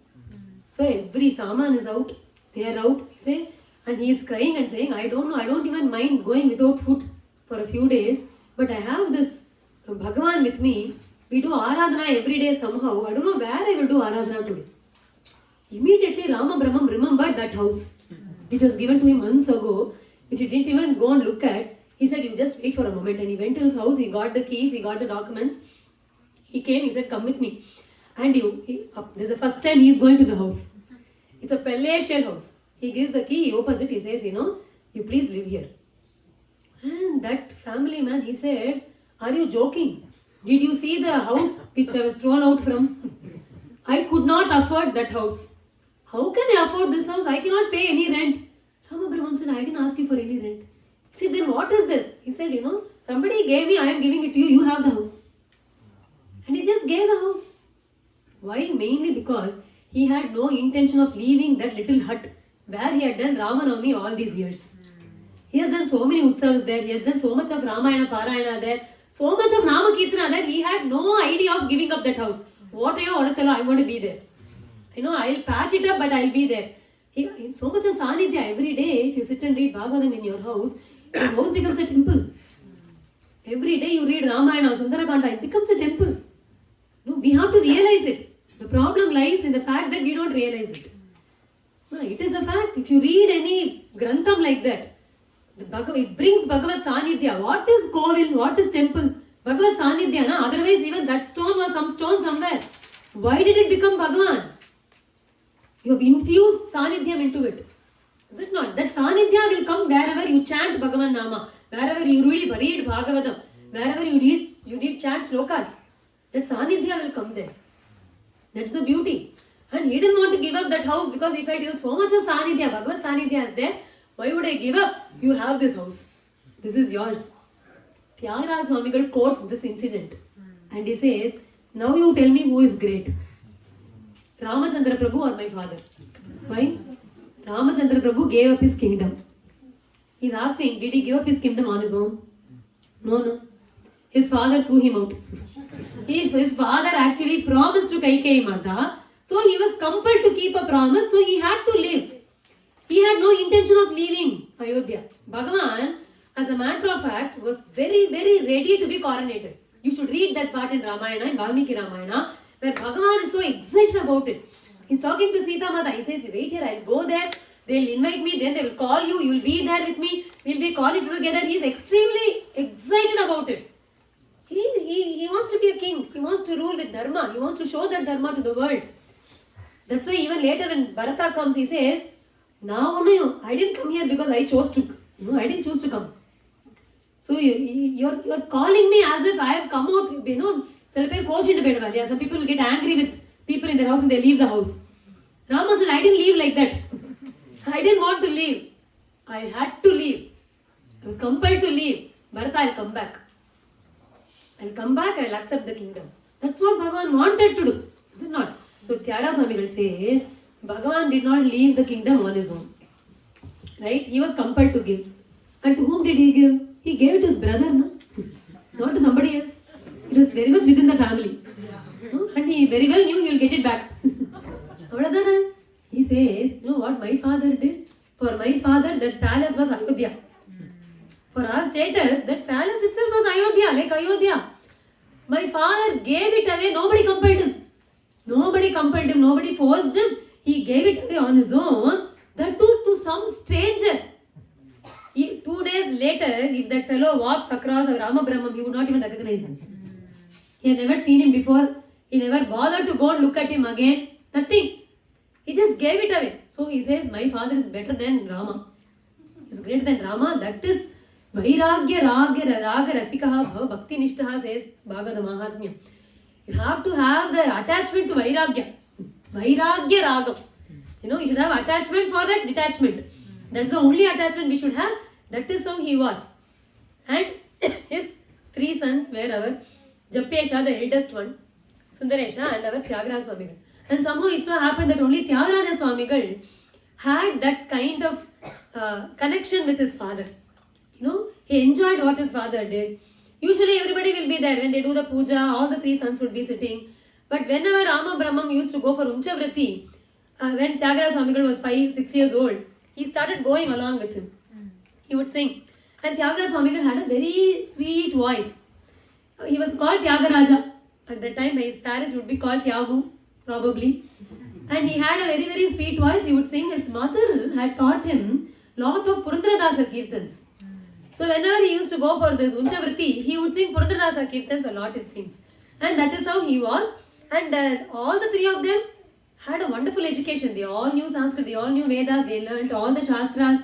So every saman is out. They are out. Say, and he is crying and saying, I don't know, I don't even mind going without food for a few days. But I have this Bhagavan with me. We do Aradhana every day somehow. I don't know where I will do Aradhana today. Immediately Rama Brahmam remembered that house, which was given to him months ago, which he didn't even go and look at. He said, you just wait for a moment. And he went to his house, he got the keys, he got the documents. He came, he said, come with me. And this is the first time he is going to the house. It's a palatial house. He gives the key, he opens it, he says, you please live here. And that family man, he said, are you joking? Did you see the house which I was thrown out from? I could not afford that house. How can I afford this house? I cannot pay any rent. Rama Brahman said, I didn't ask you for any rent. See, then what is this? He said, somebody gave me, I am giving it to you, you have the house. And he just gave the house. Why? Mainly because he had no intention of leaving that little hut where he had done Ramanavami all these years. He has done so many utsavas there, he has done so much of Ramayana, Parayana there, so much of Nama Kirtana there, he had no idea of giving up that house. Whatever, I'm going to be there. I'll patch it up, but I'll be there. So much of Sanidhya every day, if you sit and read Bhagavatam in your house becomes a temple. Every day you read Ramayana, Sundarakanta, it becomes a temple. No, we have to realize it. The problem lies in the fact that we don't realize it. No, it is a fact. If you read any grantham like that, it brings Bhagavad Sanidhya. What is Kovil? What is temple? Bhagavad Sanidhya, na? Otherwise even that stone was some stone somewhere. Why did it become Bhagavan? You have infused Sanidhyam into it. Is it not? That Sanidhya will come wherever you chant Bhagavan Nama, wherever you read Bhagavatam, wherever you read chant slokas. That Sanidhya will come there. That's the beauty. And he didn't want to give up that house because he felt, so much of Sanidhya, Bhagavad Sanidhya is there. Why would I give up? You have this house. This is yours. Tyagaraja Swami quotes this incident. And he says, now you tell me who is great. Ramachandra Prabhu or my father? Why? Ramachandra Prabhu gave up his kingdom. He's asking, did he give up his kingdom on his own? No. His father threw him out. If his father actually promised to Kaikeyi Mata, so he was compelled to keep a promise, so he had to live. He had no intention of leaving Ayodhya. Bhagavan, as a matter of fact, was very, very ready to be coronated. You should read that part in Ramayana, in Valmiki Ramayana, where Bhagavan is so excited about it. He's talking to Sita Mata. He says, wait here, I'll go there. They'll invite me, then they will call you. You'll be there with me. We'll be calling together. He's extremely excited about it. He wants to be a king. He wants to rule with Dharma. He wants to show that Dharma to the world. That's why even later when Bharata comes, he says, now I didn't come here because I chose to. I didn't choose to come. So you're calling me as if I have come out, some people will get angry with people in their house and they leave the house. Rama said, I didn't leave like that. I didn't want to leave. I had to leave. I was compelled to leave. Bharata, I'll come back. I'll accept the kingdom. That's what Bhagavan wanted to do. Is it not? So Tyagaraja Swami says, Bhagavan did not leave the kingdom on his own. Right? He was compelled to give. And to whom did he give? He gave it to his brother, no? Not to somebody else. It was very much within the family. And he very well knew he will get it back. He says, you know what my father did? For my father, that palace was Ayodhya. For our status, that palace itself was Ayodhya, like Ayodhya. My father gave it away, nobody compelled him. Nobody forced him. He gave it away on his own, that too to some stranger. 2 days later, if that fellow walks across a Rama Brahman, he would not even recognize him. He had never seen him before. He never bothered to go and look at him again. Nothing. He just gave it away. So he says, my father is better than Rama. He is greater than Rama. That is Vairagya Raga Rasikaha Bhava Bhakti Nishtaha, says Bhagavad Maharanyam. You have to have the attachment to Vairagya. Vairagya Raga. You should have attachment for that detachment. That's the only attachment we should have. That is how he was. And his 3 sons were our Japesha, the eldest one, Sundaresha, and our Thyagaraja Swami. And somehow it so happened that only Thyagaraja Swami had that kind of connection with his father. He enjoyed what his father did. Usually everybody will be there when they do the puja, all the 3 sons would be sitting. But whenever Rama Brahmam used to go for Unchavrati, when Tyagaraja Swami was 5-6 years old, he started going along with him. He would sing. And Tyagaraja Swami had a very sweet voice. He was called Tyagaraja. At that time, his parents would be called Tyagu, probably. And he had a very, very sweet voice. He would sing. His mother had taught him lot of Purandaradasa kirtans. So whenever he used to go for this Unchavritti, he would sing Purandaradasa Kirtans a lot, it seems. And that is how he was. And all the three of them had a wonderful education. They all knew Sanskrit, they all knew Vedas, they learnt all the Shastras.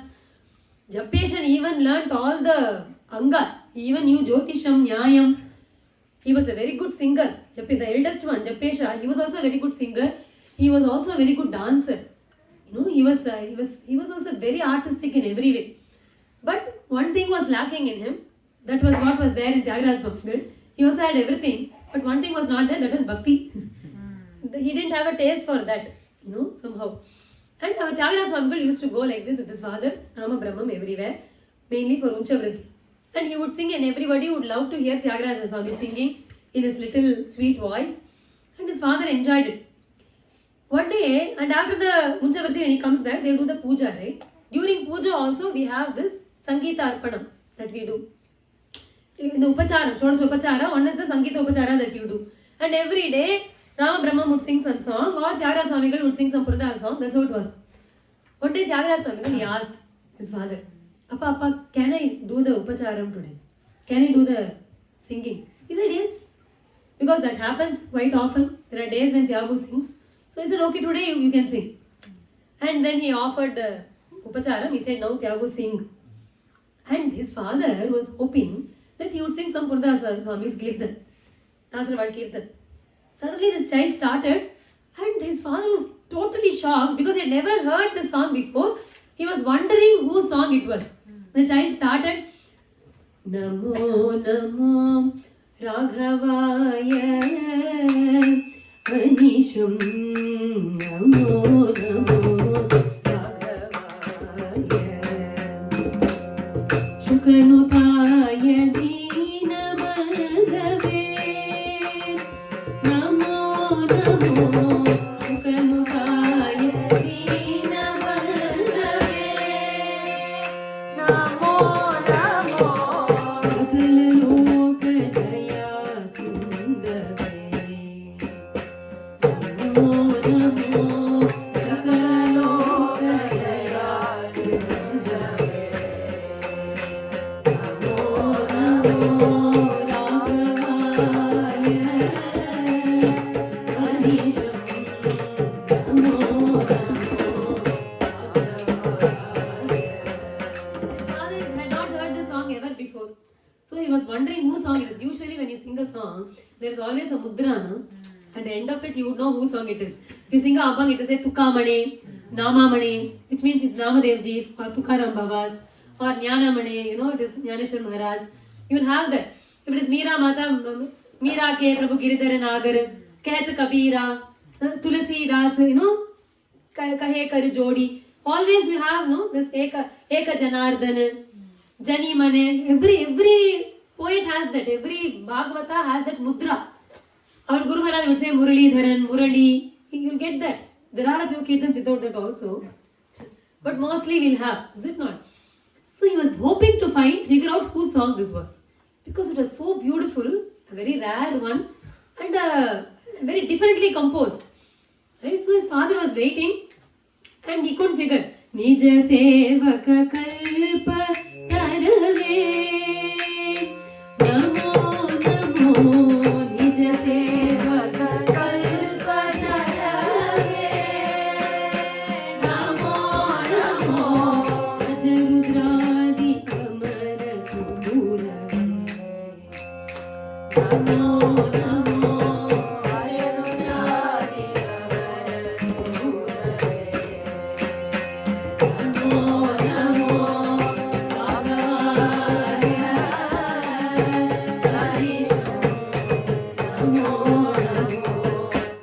Japeshan even learnt all the Angas. He even knew Jyotisham, Nyayam. He was a very good singer. The eldest one, Japesha, he was also a very good singer. He was also a very good dancer. You know, he was also very artistic in every way. But one thing was lacking in him. That was what was there in Thyagaraja Swami. He also had everything, but one thing was not there, that is bhakti. He didn't have a taste for that, you know, somehow. And our Tyagaraja Swami used to go like this with his father, Nama Brahmam, everywhere, mainly for Unchavritti. And he would sing, and everybody would love to hear Tyagaraja Swami singing in his little sweet voice. And his father enjoyed it. One day, and after the Unchavritti, when he comes back, they do the puja, right? During puja also, we have this Sangeeta Arpanam that we do. In the Upachara, Shodash Upachara, one is the Sangeeta Upachara that you do. And every day, Rama Brahma would sing some song, or Tyagaraja Swami would sing some Purandaradasa song. That's how it was. One day, Tyagaraja Swami, he asked his father, Appa, can I do the Upacharam today? Can I do the singing? He said, yes. Because that happens quite often. There are days when Tyagu sings. So he said, okay, today you can sing. And then he offered Upacharam. He said, now Tyagu sing. And his father was hoping that he would sing some Purandaradasa Swami's Kirtan. Dasaravad Kirtan. Suddenly this child started, and his father was totally shocked because he had never heard the song before. He was wondering whose song it was. The child started, Namo Namo Raghavaya Anisham Namo Namo Raghavaya Shukanutaya Dina Madhave Namo Namo Shukanutaya Dina Madhave Namo Namo Sakala Loka Jaya Sundave Namo Namo Sakala Loka Jaya Sundave Namo Namo So he was wondering whose song it is. Usually when you sing a song, there is always a mudra, no? At the end of it, you would know whose song it is. If you sing a abang, it will say Tukamane, Namamane, which means it's Namadevji's or Tukaram Baba's or Jnanamane, you know, it is Jnaneshwar Maharaj. You will have that. If it is Meera Mata, Meera Ke Prabhu Giridhara Nagar, Kehat Kabira, Tulsidas, you know, Kahe Kar Jodi. Always you have, no, this Eka Janardana. Jani Mane, every poet has that, every Bhagavata has that mudra. Our Guru Maharaj would say Muralidharan, Murali, you'll get that. There are a few kirtans without that also. But mostly we'll have, is it not? So he was hoping to figure out whose song this was. Because it was so beautiful, a very rare one, and very differently composed. Right? So his father was waiting, and he couldn't figure. Nija sevaka kalpa tarave Namo Namo Nija sevaka kalpa tarave Namo Namo Ajarudradi amara sudurave Namo Namo Ajarudradi amara sudurave Namo Namo Bhagavaya Namo Namo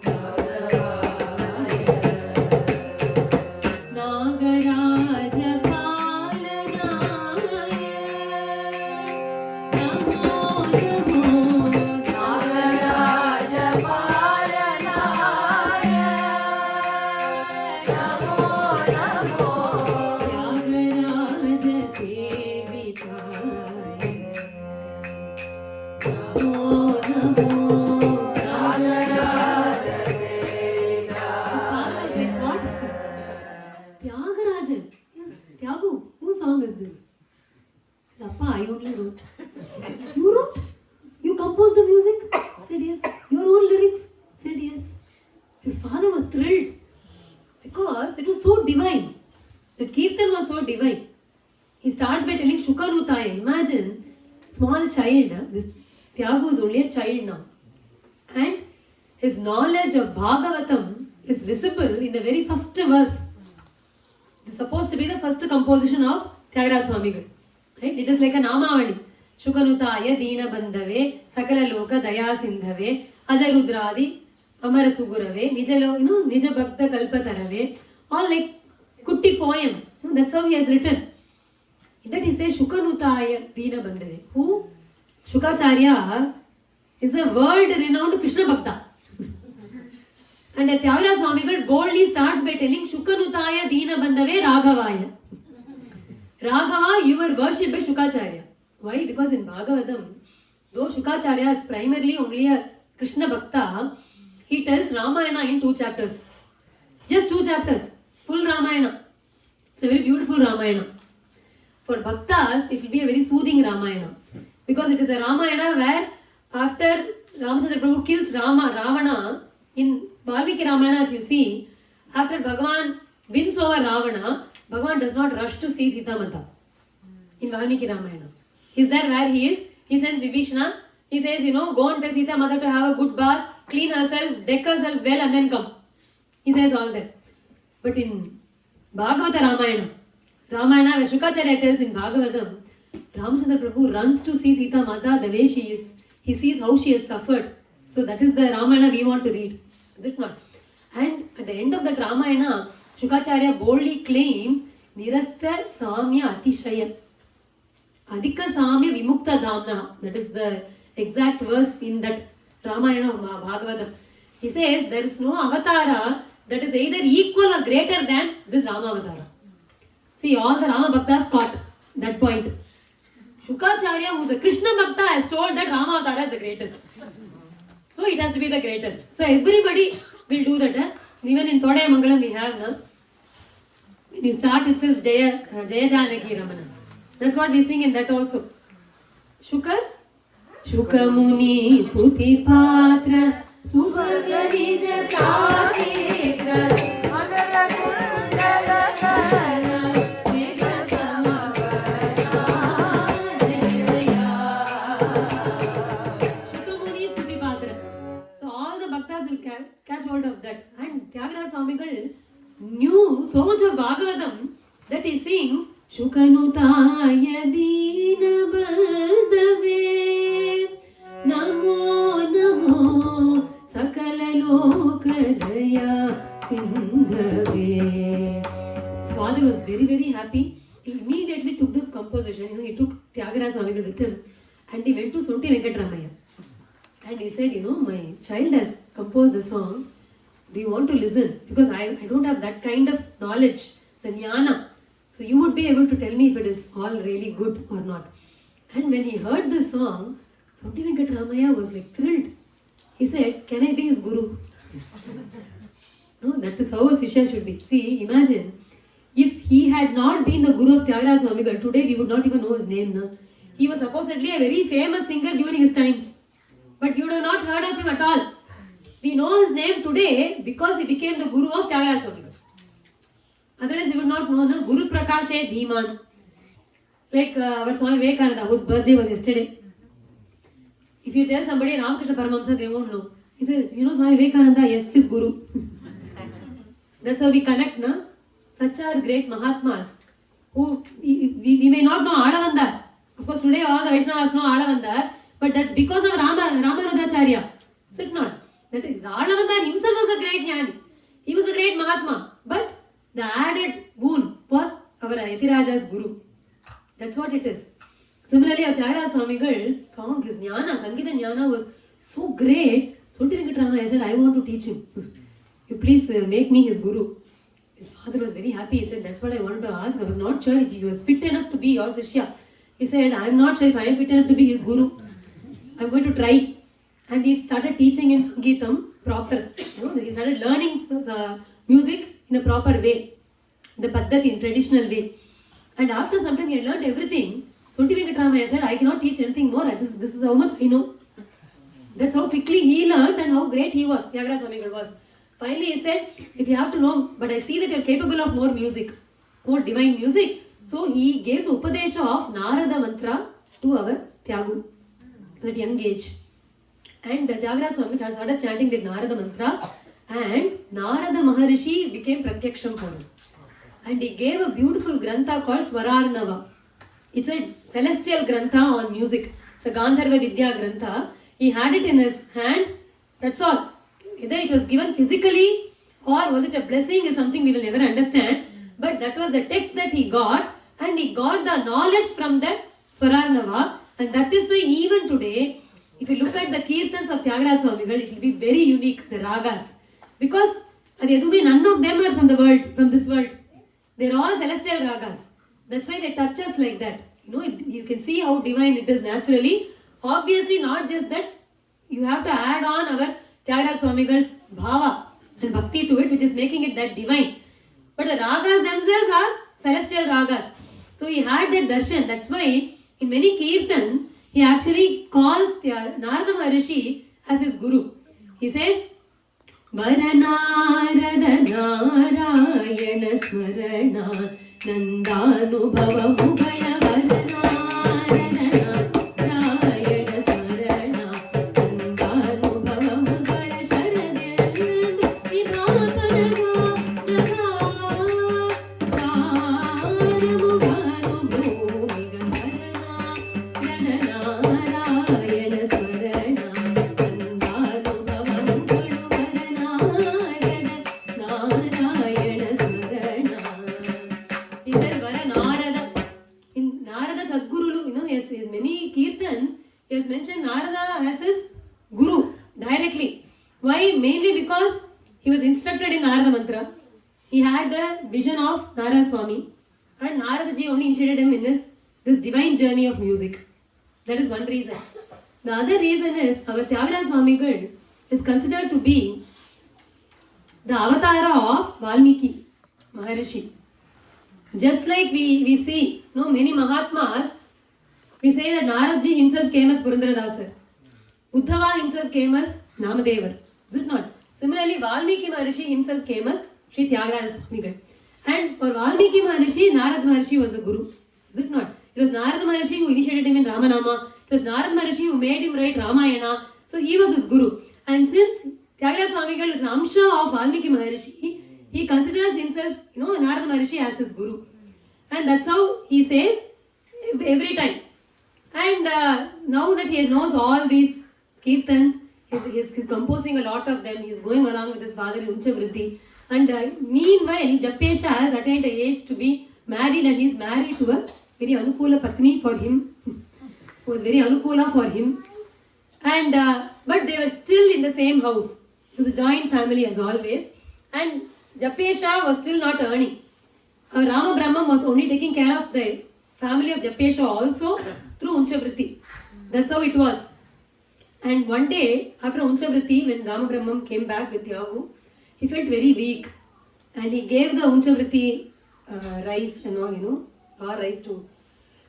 Bhagavaya Nagaraja Palanaya Namo Namo Nagaraja Shukanutaya. Imagine, small child, this Tyagu is only a child now. And his knowledge of Bhagavatam is visible in the very first verse. It is supposed to be the first composition of Thyagaraja Swami. Right? It is like a Namavali. Shukanutaya Dina Bandhave, Sakala Loka Daya Sindhave, Ajarudradi, Amara Sugurave, Nija Bhakta Kalpatarave, all like Kutti poem. That's how he has written. In that he says Shukanutaya Dina Bandhave. Who? Shukacharya is a world-renowned Krishna Bhakta. And Thyagaraja Swami boldly starts by telling Shukanutaya Dina Bandhave Raghavaya. Raghava, you were worshipped by Shukacharya. Why? Because in Bhagavatam, though Shukacharya is primarily only a Krishna Bhakta, he tells Ramayana in 2 chapters. Just 2 chapters. Full Ramayana. It's a very beautiful Ramayana. For Bhaktas, it will be a very soothing Ramayana. Because it is a Ramayana where after Ramachandra Prabhu kills Ravana, in Valmiki Ramayana if you see, after Bhagavan wins over Ravana, Bhagavan does not rush to see Sita Mata. In Valmiki Ramayana. He's there where he is. He sends Vibhishana. He says, go and tell Sita Mata to have a good bath, clean herself, deck herself well and then come. He says all that. But in Bhagavata Ramayana where Shukacharya tells in Bhagavatam, Ramachandra Prabhu runs to see Sita Mata the way she is. He sees how she has suffered. So that is the Ramayana we want to read. Is it not? And at the end of that Ramayana, Shukacharya boldly claims Nirasta Samya Atishaya. Adhika Samya Vimukta Dhamna. That is the exact verse in that Ramayana of Bhagavatam. He says there is no avatara that is either equal or greater than this Rama avatara. See, all the Rama Bhaktas caught that point. Shukacharya, who is a Krishna Bhakta, has told that Rama avatara is the greatest. So it has to be the greatest. So everybody will do that. Even in Thodaya Mangalam we have, when you start itself, Jaya Janaki Ramana. That's what we sing in that also. Shuka Muni Stuti Patra Subhagarija Charitra Magara Kundala Kana Neka Samavara Jaya Shuka Muni Stuti Patra. So all the bhaktas will catch hold of that. And Thyagaraja Swami knew so much of Bhagavatam that he sings Shukanutaya Dina Bandhave Namo Namo Sakala Lokadaya Sindhave. His father was very, very happy. He immediately took this composition. He took Thyagaraja Swami with him and he went to Sonti Venkatramaya. And he said, my child has composed a song. Do you want to listen? Because I don't have that kind of knowledge, the jnana. So you would be able to tell me if it is all really good or not. And when he heard this song, Sonti Venkatramaya was like thrilled. He said, can I be his guru? No, that is how a Shishya should be. See, imagine, if he had not been the guru of Thyagaraja Swami, today we would not even know his name. No? He was supposedly a very famous singer during his times. But you would have not heard of him at all. We know his name today because he became the guru of Thyagaraja Swami. Otherwise we would not know, no? Guru Prakashe Dhiman. Like our Swami Vivekananda, whose birthday was yesterday. If you tell somebody Ramakrishna Paramahamsa, they won't know. He says, Swami Vivekananda, yes, his guru. That's how we connect, no? Such are great Mahatmas who we may not know Alavandar. Of course, today all the Vaishnavas know Alavandar, but that's because of Ramanujacharya. Is it not? That is, Alavandar himself was a great Jnani. He was a great Mahatma. But the added boon was our Yatiraja's guru. That's what it is. Similarly, Thyagaraja Swami's song, his jnana, Sangita jnana was so great. Sonti Venkatramaya said, I want to teach him. You please make me his guru. His father was very happy. He said, that's what I wanted to ask. I was not sure if he was fit enough to be your Sishya. He said, I am not sure if I am fit enough to be his guru. I am going to try. And he started teaching him Sangeetam proper. He started learning music in a proper way. The Paddhati, in traditional way. And after some time he had learned everything. Sonti Venkatramaya said, I cannot teach anything more. This is how much I know. That's how quickly he learned and how great he was. Thyagaraja Swami was. Finally he said, if you have to know, but I see that you are capable of more music, more divine music. So he gave the Upadesha of Narada mantra to our Tyagu at young age. And Thyagaraja Swami started chanting that Narada mantra, and Narada Maharishi became Pratyaksham for him. And he gave a beautiful grantha called Swararnava. It's a celestial grantha on music. It's a Gandharva Vidya grantha. He had it in his hand. That's all. Either it was given physically or was it a blessing is something we will never understand. But that was the text that he got, and he got the knowledge from the Swararnava. And that is why even today, if you look at the Kirtans of Thyagaraja Swami, it will be very unique, the ragas. Because none of them are from the world, from this world. They're all celestial ragas. That's why they touch us like that. You can see how divine it is naturally. Obviously, not just that, you have to add on our Tyagaraja Swamigal's bhava and bhakti to it, which is making it that divine. But the ragas themselves are celestial ragas. So he had that darshan. That's why in many kirtans, he actually calls Narada Maharishi as his guru. He says, Varanarada Narayana Smarana Nandanu Mugala Varanarada Narayana Smarana Nandanu Mugala Sharanam Vipapanaga Naga Saramu Bhanu Bhumiga Varana Narayana Smarana Nandanu Bhavamu Narayana Smarana. He said Varanarada. In Narada Sadguru, he has many kirtans, he has mentioned Narada as his guru directly. Why? Mainly because he was instructed in Narada mantra. He had the vision of Narada Swami, and Narada ji only initiated him in this divine journey of music. That is one reason. The other reason is our Tyagaraja Swami is considered to be the avatar of Valmiki Maharishi. Just like we see, many Mahatmas, we say that Naradji himself came as Purandaradasa. Uddhava himself came as Namadwaar. Is it not? Similarly, Valmiki Maharishi himself came as Sri Tyagaraja Swami. And for Valmiki Maharishi, Narada Maharishi was the guru. Is it not? It was Narada Maharishi who initiated him in Ramanama. It was Narada Maharishi who made him write Ramayana. So he was his guru. And since Tyagaraja Swami is an amsha of Valmiki Maharishi, he considers himself, Narada Maharishi as his guru. And that's how he says every time. And now that he knows all these kirtans, he's composing a lot of them, he's going along with his father in Unchavritti. And meanwhile, Japesha has attained the age to be married, and he's married to a very Anukula Patni for him, who was very Anukula for him. And but they were still in the same house. It was a joint family as always. And Japesha was still not earning. Rama Brahman was only taking care of the family of Japesha also through Unchavritti. That's how it was. And one day, after Unchavritti, when Rama Brahman came back with Tyagu, he felt very weak. And he gave the Unchavritti rice and all, raw rice to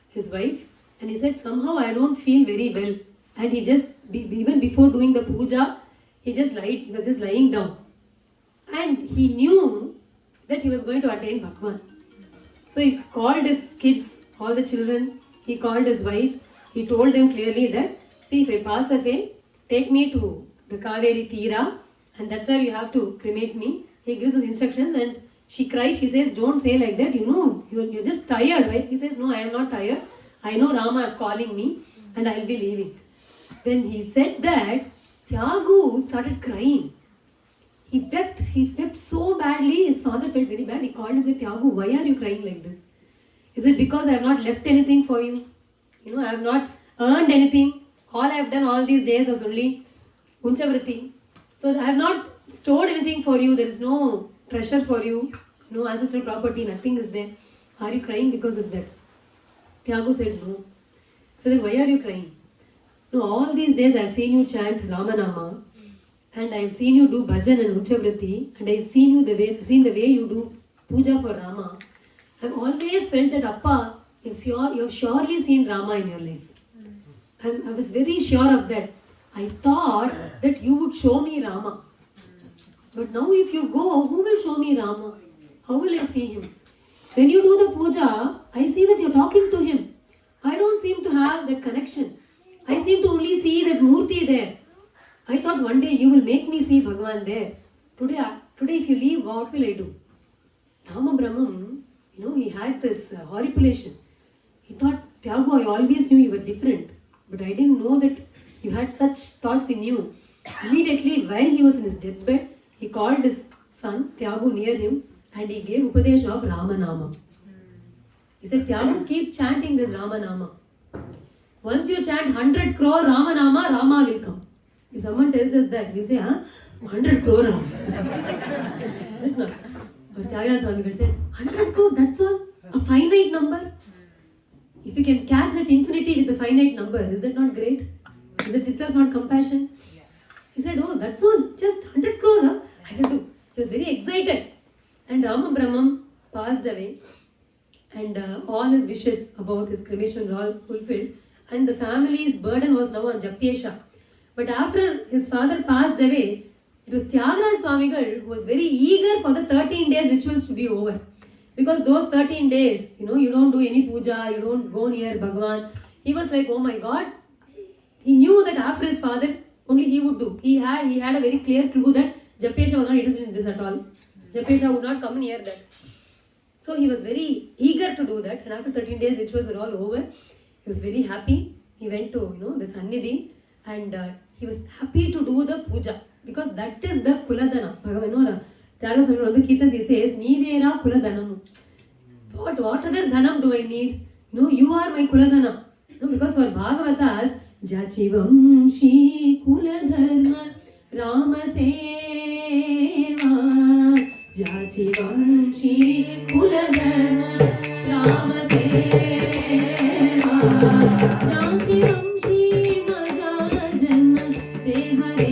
his wife. And he said, somehow I don't feel very well. And he just, even before doing the puja, he was just lying down. And he knew that he was going to attain Bhagwan. So he called his kids, all the children, he called his wife, he told them clearly that, see, if I pass away, take me to the Kaveri Tira, and that's where you have to cremate me. He gives us instructions, and she cries, she says, don't say like that, you're just tired, right? He says, no, I am not tired. I know Rama is calling me, and I'll be leaving. When he said that, Tyagu started crying. He wept so badly, his father felt very bad. He called him and said, Tyagu, why are you crying like this? Is it because I have not left anything for you? I have not earned anything. All I have done all these days was only Unchavritti. So I have not stored anything for you. There is no treasure for you. No ancestral property. Nothing is there. Are you crying because of that? Tyagu said, no. So then why are you crying? No, all these days I have seen you chant Ramanama. And I have seen you do bhajan and Unchavritti, and I have seen the way you do puja for Rama. I have always felt that Appa, you have surely seen Rama in your life. I was very sure of that. I thought that you would show me Rama. But now if you go, who will show me Rama? How will I see him? when you do the puja, I see that you're talking to him. I don't seem to have that connection. I seem to only see that Murti there. I thought one day you will make me see Bhagavan there. Today if you leave, what will I do? Rama Brahman, he had this horripilation. He thought, Tyagu, I always knew you were different. But I didn't know that you had such thoughts in you. Immediately, while he was in his deathbed, he called his son, Tyagu, near him and he gave Upadesh of Ramanama. He said, Tyagu, keep chanting this Ramanama. Once you chant 100 crore Ramanama, Rama will come. If someone tells us that, we'll say, 100 crore Rama. Is it not? But Thyagaraja Swami will say, 100 crore, that's all? A finite number? If you can catch that infinity with a finite number, is that not great? Is that itself not compassion? He said, oh, that's all, just 100 crore, huh? I will do. He was very excited. And Rama Brahman passed away and all his wishes about his cremation were all fulfilled. And the family's burden was now on Japyesha. But after his father passed away, it was Tyagaraja Swami who was very eager for the 13 days rituals to be over. Because those 13 days, you don't do any puja, you don't go near Bhagavan. He was like, oh my God. He knew that after his father, only he would do. He had a very clear clue that Japyesha was not interested in this at all. Japyesha would not come near that. So he was very eager to do that. And after 13 days, rituals were all over. He was very happy. He went to, the Sannidhi and he was happy to do the puja. Because that is the Kuladana. Bhagavan, Tyagaraja Swami, one of the Kirtans, he says, Nivera Kuladhanam. What other dhanam do I need? You are my Kuladhana. Because for Bhagavatas, Jachivam Shi Kuladharma Rama Seva. Jachivam Shi Kuladharma Rama Seva. Jachivam Shi Maja Janma Dehareva.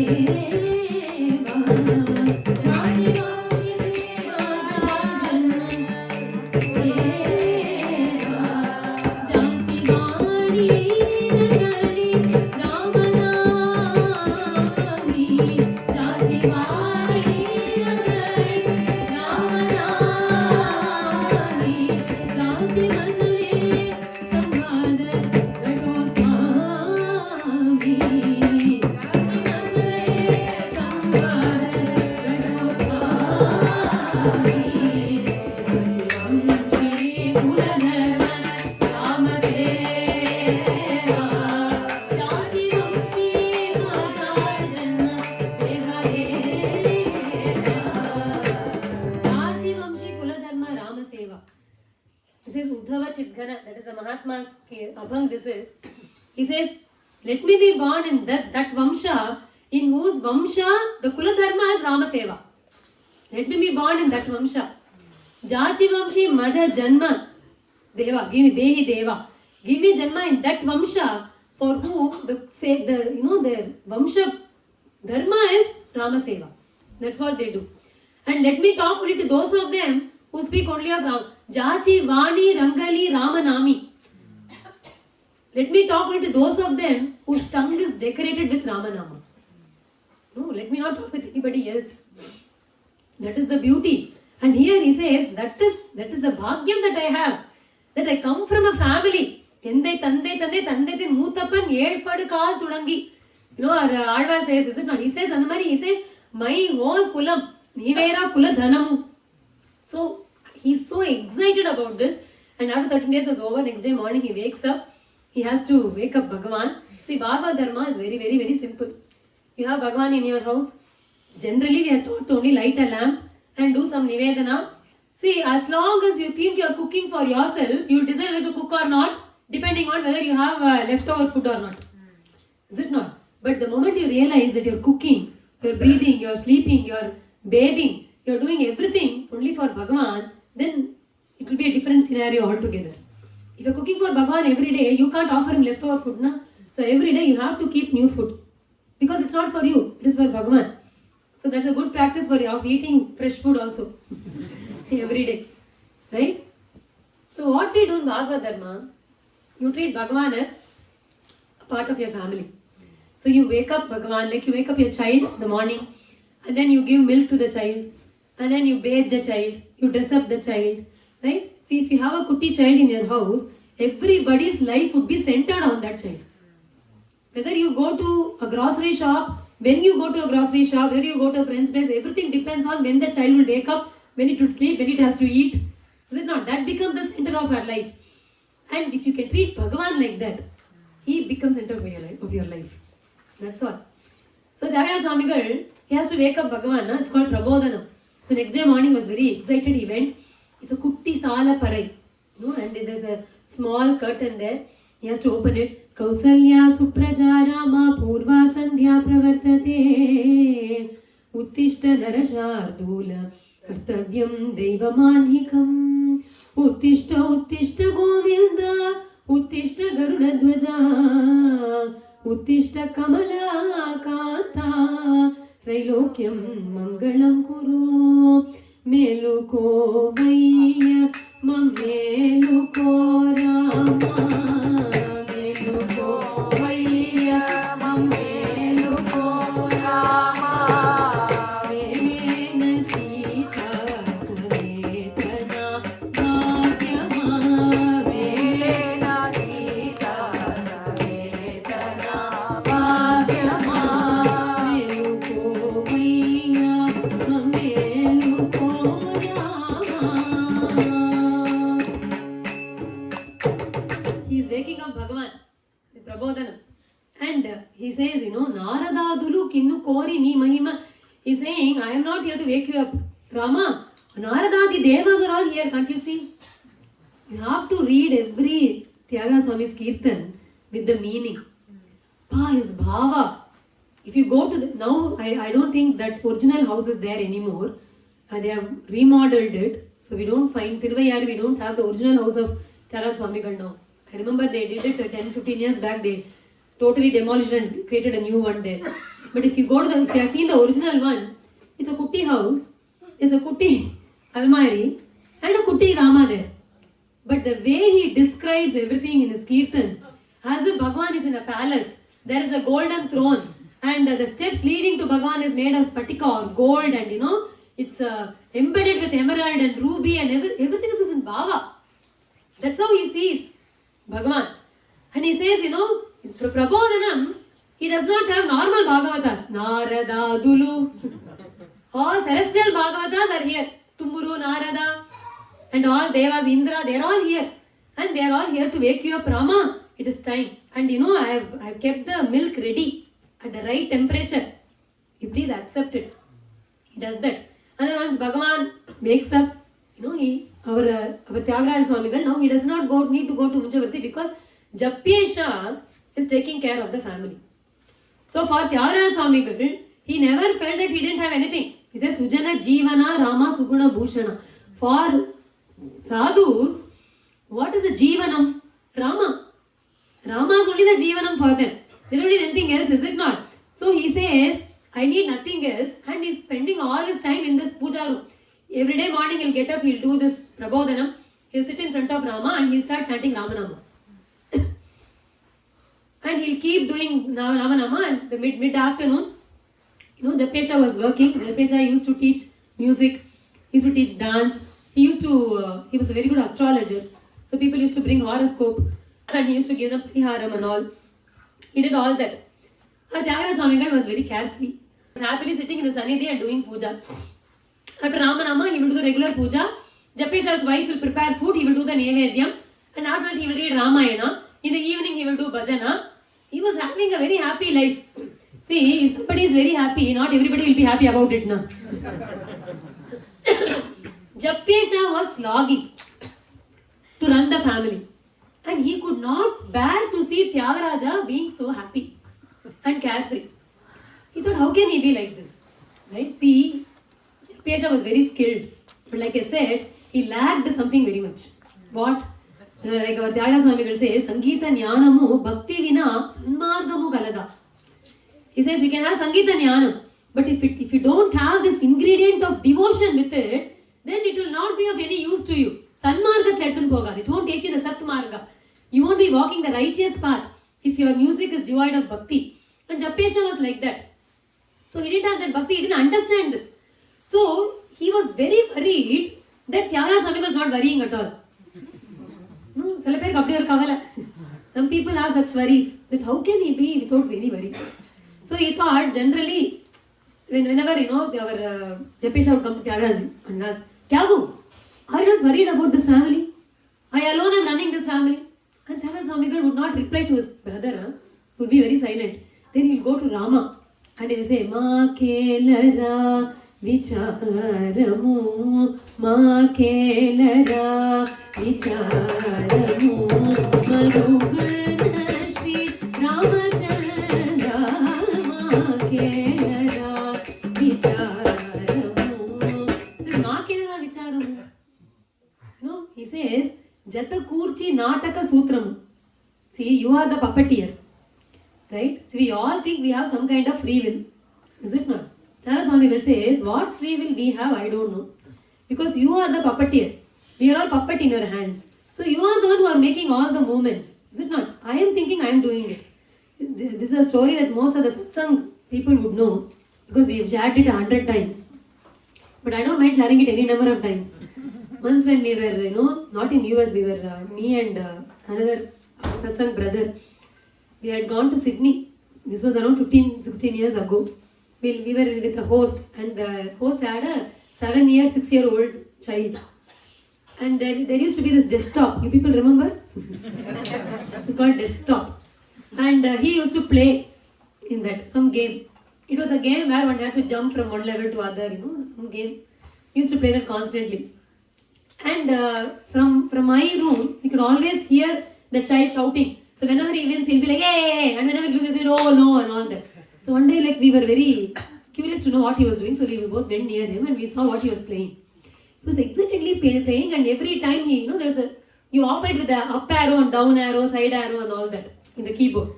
He says, let me be born in that Vamsha, in whose Vamsha the Kuladharma is Rama Seva. Let me be born in that Vamsha. Jachi Vamshi Maja Janma Deva, give me Dehi Deva. Give me Janma in that Vamsha for who the Vamsha Dharma is Rama Seva. That's what they do. And let me talk only to those of them who speak only of Ram. Jachi Vani Rangali Ramanami. Let me talk only to those of them whose tongue is decorated with Ramanama. No, let me not talk with anybody else. That is the beauty. And here he says, that is the bhagyam that I have. That I come from a family. Tande Mutappan Edpadu Kal Tudangi. Our Alva says, is it not? He says, my whole kulam, Nivera Kula Dhanamu. So, he's so excited about this. And after 13 days was over, next day morning he wakes up. He has to wake up Bhagavan. See, Bhagavad Dharma is very, very, very simple. You have Bhagavan in your house. Generally, we are taught to only light a lamp and do some Nivedana. See, as long as you think you are cooking for yourself, you will decide whether to cook or not, depending on whether you have leftover food or not. Is it not? But the moment you realize that you are cooking, you are breathing, you are sleeping, you are bathing, you are doing everything only for Bhagavan, then it will be a different scenario altogether. If you are cooking for Bhagavan every day, you can't offer him leftover food, na? So every day you have to keep new food. Because it's not for you, it is for Bhagavan. So that's a good practice for you of eating fresh food also. Every day. Right? So what we do in Bhagavad Dharma, you treat Bhagavan as a part of your family. So you wake up Bhagavan, like you wake up your child in the morning, and then you give milk to the child, and then you bathe the child, you dress up the child, Right? See, if you have a kutti child in your house, everybody's life would be centered on that child. Whether you go to a grocery shop, when you go to a grocery shop, whether you go to a friend's place, everything depends on when the child will wake up, when it would sleep, when it has to eat. Is it not? That becomes the center of our life. And if you can treat Bhagavan like that, he becomes center of your life. That's all. So Thyagaraja Swami, he has to wake up Bhagavan. Na? It's called Prabodhanam. So next day morning was very excited. He went. It's a kutti sala parai. And there's a small curtain there. He has to open it. Kausalya supraja rama purva sandhya pravartate uttishta narashardula kartavyam devamanhikam uttishta govinda uttishta garudadvaja uttishta kamala kanta trailokyam mangalam kuru meluko vayya mameluko rama meluko vayya mameluko rama vena sita sametana bhagyama vena sita sametana bhagyama meluko vayya mameluko he is waking up Bhagavan with Prabodhanam. And he says, Naradadulu kinnu kori ni mahima. He's saying, I am not here to wake you up. Rama, Naradadi Devas are all here, can't you see? You have to read every Tyagaraja Swami's Kirtan with the meaning. His bhava. If you go to now, I don't think that original house is there anymore. They have remodeled it. So we don't find, Tiruvayari, we don't have the original house of Tyagaraja Swami now. I remember they did it 10-15 years back. They totally demolished and created a new one there. But if you go to if you have seen the original one, it's a kutti house, it's a kutti almari, and a kutti Rama there. But the way he describes everything in his kirtans, as if Bhagavan is in a palace, there is a golden throne, and the steps leading to Bhagavan is made of spatika or gold, and it's embedded with emerald and ruby, and everything is in bhava. That's how he sees Bhagavan. And he says, Prabodhanam, he does not have normal Bhagavatas. Narada, Dulu. All celestial Bhagavatas are here. Tumburu, Narada, and all Devas, Indra, they are all here. And they are all here to wake you up, Rama. It is time. And I have kept the milk ready at the right temperature. You please accept it. He does that. And then once Bhagavan wakes up, our Tyagaraja Swami, now he does not need to go to Munchavarti because Japyesha is taking care of the family. So for Tyagaraja Swami, he never felt that he didn't have anything. He says, Sujana Jivana Rama Suguna Bhushana. For sadhus, what is the Jivanam? Rama. Rama is only the Jivanam for them. They don't need anything else, is it not? So he says, I need nothing else, and he's spending all his time in this puja room. Every day morning he'll get up, he'll do this Prabodhanam, he'll sit in front of Rama and he'll start chanting Ramanama. And he'll keep doing Ramanama, and the mid-afternoon, Japesha was working. Japesha used to teach music, he used to teach dance, he was a very good astrologer. So people used to bring horoscope and he used to give them pariharam and all. He did all that. Tyagaraja Swami was very carefree. He was happily sitting in the Sannidhi and doing puja. After Ramanama, he will do the regular puja. Japesha's wife will prepare food, he will do the Nevedyam. And after that, he will read Ramayana. In the evening, he will do bhajana. He was having a very happy life. See, if somebody is very happy, not everybody will be happy about it now. Japesha was slogging to run the family. And he could not bear to see Tyagaraja being so happy and carefree. He thought, how can he be like this? Right? See, Japesha was very skilled. But like I said, he lacked something very much. What? Like our Tyagaraja Swami will say, Sangeeta Jnanamu Bhakti Vina Sanmargamu Kalada. He says, you can have Sangeeta Jnanam, but if you don't have this ingredient of devotion with it, then it will not be of any use to you. Sanmarga Klertan Poga. It won't take you in the Satmarga. You won't be walking the righteous path if your music is devoid of bhakti. And Japesha was like that. So he didn't have that bhakti, he didn't understand this. So he was very worried that Tyagaraja Swami was not worrying at all. No, some people have such worries that how can he be without any worry? So he thought generally, whenever our Japisha would come to Tyagaraji and ask, Tyagu, are you not worried about this family? I alone am running this family. And Tyagaraja Swami would not reply to his brother, would be very silent. Then he will go to Rama and he will say, Ma kelara vicharamu, Ma kelara vicharamu, Marugana Sri Ramachandra, Ma kelara vicharamu. He says, Ma kelara vicharamu. No, he says, Jata Kurchi Nataka Sutramu. See, you are the puppeteer. Right? So we all think we have some kind of free will. Is it not? Tyagaraja Swami says, what free will we have, I don't know. Because you are the puppeteer. We are all puppet in your hands. So you are the one who are making all the movements. Is it not? I am thinking I am doing it. This is a story that most of the satsang people would know. Because we have shared it 100 times. But I don't mind sharing it any number of times. Once when we were, not in US, we were, me and another satsang brother, we had gone to Sydney. This was around 15-16 years ago. We were with a host, and the host had a 6-year-old child. And there used to be this desktop. You people remember? It's called desktop. And he used to play in that, some game. It was a game where one had to jump from one level to other, some game. He used to play that constantly. And from my room, you could always hear the child shouting. So whenever he wins, he'll be like, hey, and whenever he loses, he'll say, oh, no, and all that. So one day, we were very curious to know what he was doing, so we both went near him and we saw what he was playing. He was excitedly playing, and every time he, you operate with the up arrow and down arrow, side arrow and all that in the keyboard.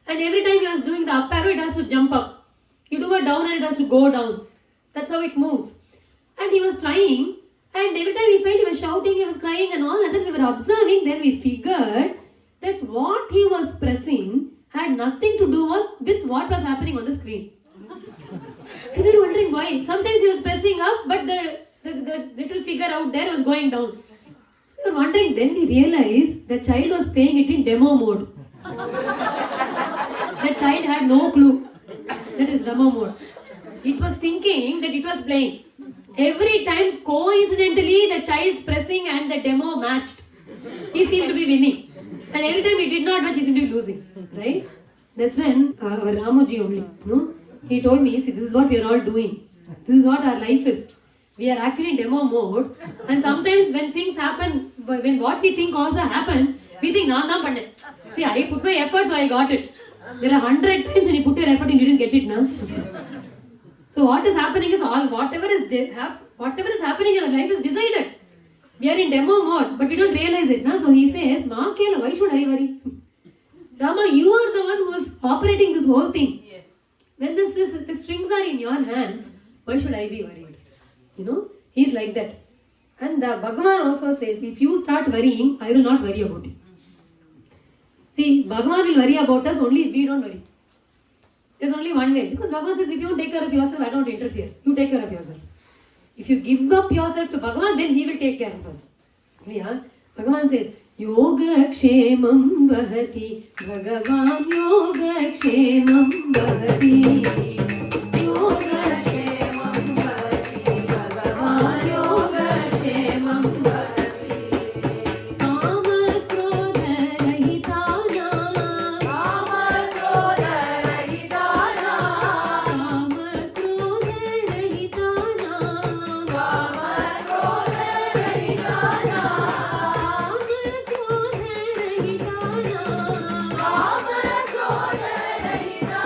And every time he was doing the up arrow, it has to jump up. You do a down and it has to go down. That's how it moves. And he was trying, and every time he felt he was shouting, he was crying and all, and then we were observing, then we figured that what he was pressing had nothing to do with what was happening on the screen. We were wondering why. Sometimes he was pressing up, but the little figure out there was going down. So we were wondering, then we realized the child was playing it in demo mode. The child had no clue that is demo mode. It was thinking that it was playing. Every time, coincidentally, the child's pressing and the demo matched. He seemed to be winning. And every time he did not match, he seemed to be losing. Right? That's when our Ramuji only, he told me, see, this is what we are all doing. This is what our life is. We are actually in demo mode. And sometimes when things happen, when what we think also happens, we think, na panne. See, I put my effort, so I got it. There are 100 times when you put your effort and you didn't get it now. So what is happening is whatever is happening in our life is decided. We are in demo mode, but we don't realize it. Na? So he says, Ma Kela, why should I worry? Rama, you are the one who is operating this whole thing. Yes. When the strings are in your hands, why should I be worried? He's like that. And Bhagavan also says, if you start worrying, I will not worry about you. See, Bhagavan will worry about us only if we don't worry. There's only one way. Because Bhagavan says, if you don't take care of yourself, I don't interfere. You take care of yourself. If you give up yourself to Bhagavan, then he will take care of us. Yeah? Bhagavan says, Yoga Kshemam Vahati, Bhagavan Yoga Kshemam Vahati. Yoga Kshemam Vahati, Bhagavan Yoga Kshemam Vahati. Kama Krodha Rahitana, Kama Krodha Rahitana, Kama Krodha Rahitana, Kama Krodha Rahitana.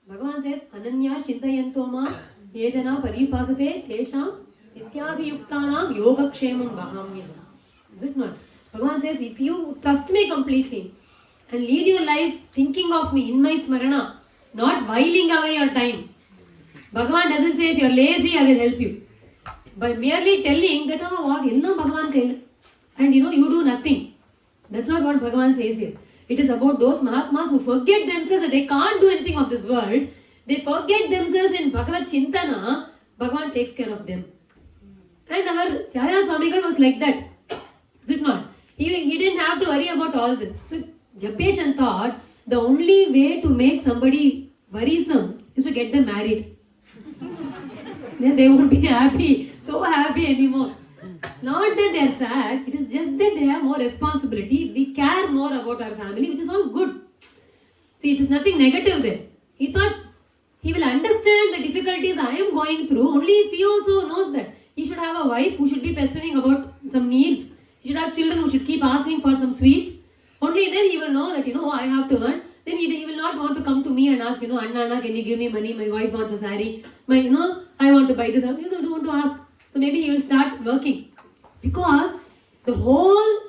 Bhagavan says, Ananya Chintayantoma Yejana Paripasate Tesham Ityabhiyuktanam Yogakshemam Vahamyam. Is it not? Bhagavan says, if you trust me completely and lead your life thinking of me in my smarana, not whiling away your time. Bhagavan doesn't say, if you're lazy, I will help you. By merely telling that, oh, what, Bhagavan kail. And you do nothing. That's not what Bhagavan says here. It is about those Mahatmas who forget themselves that they can't do anything of this world. They forget themselves in Bhagavad Chintana. Bhagavan takes care of them. And our Tyagaraja Swami was like that. Is it not? He didn't have to worry about all this. So Japeshan thought the only way to make somebody worrisome is to get them married. Then they won't be happy, so happy anymore. Not that they are sad, it is just that they have more responsibility. We care more about our family, which is all good. See, it is nothing negative there. He thought he will understand the difficulties I am going through only if he also knows that. He should have a wife who should be pestering about some needs. He should have children who should keep asking for some sweets. Only then he will know that, I have to earn. Then he will not want to come to me and ask, Anna, can you give me money? My wife wants a saree. I want to buy this. Don't want to ask. So maybe he will start working. Because the whole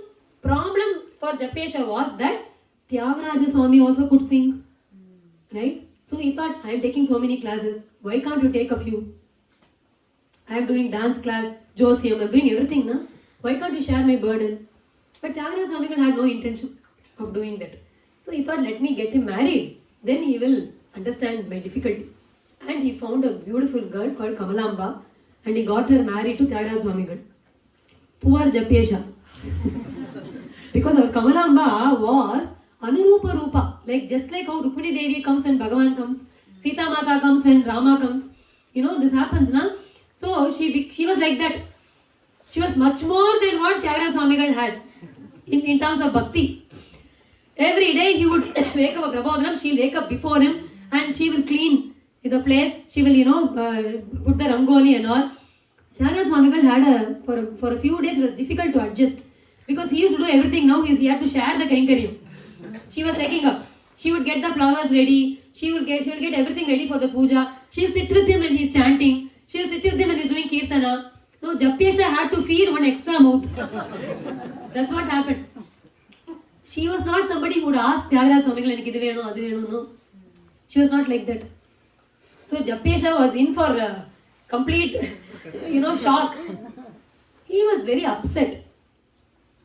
problem for Japesha was that Thyagaraja Swami also could sing. Right? So he thought, I am taking so many classes. Why can't you take a few? I am doing dance class, Josiam, I am doing everything. Na? Why can't you share my burden? But Thyagaraja Swami had no intention of doing that. So he thought, let me get him married. Then he will understand my difficulty. And he found a beautiful girl called Kamalamba. And he got her married to Thyagaraja Swami. Poor Japesha. Because our Kamalamba was Anurupa Rupa. Just like how Rukmini Devi comes when Bhagavan comes. Sita Mata comes when Rama comes. This happens, na? So she was like that. She was much more than what Tyagaraja Swami had in terms of bhakti. Every day he would wake up a Prabodhanam, she'll wake up before him and she will clean the place. She will, put the rangoli and all. Tyagaraja Swami had for a few days it was difficult to adjust because he used to do everything. Now he had to share the kainkariam. She was taking up. She would get the flowers ready. She will get everything ready for the puja. She'll sit with him when he's chanting. She'll sit with him when he's doing kirtana. No, Japesha had to feed one extra mouth. That's what happened. She was not somebody who would ask Tyagaraja Swami, no. She was not like that. So Japesha was in for a complete, shock. He was very upset.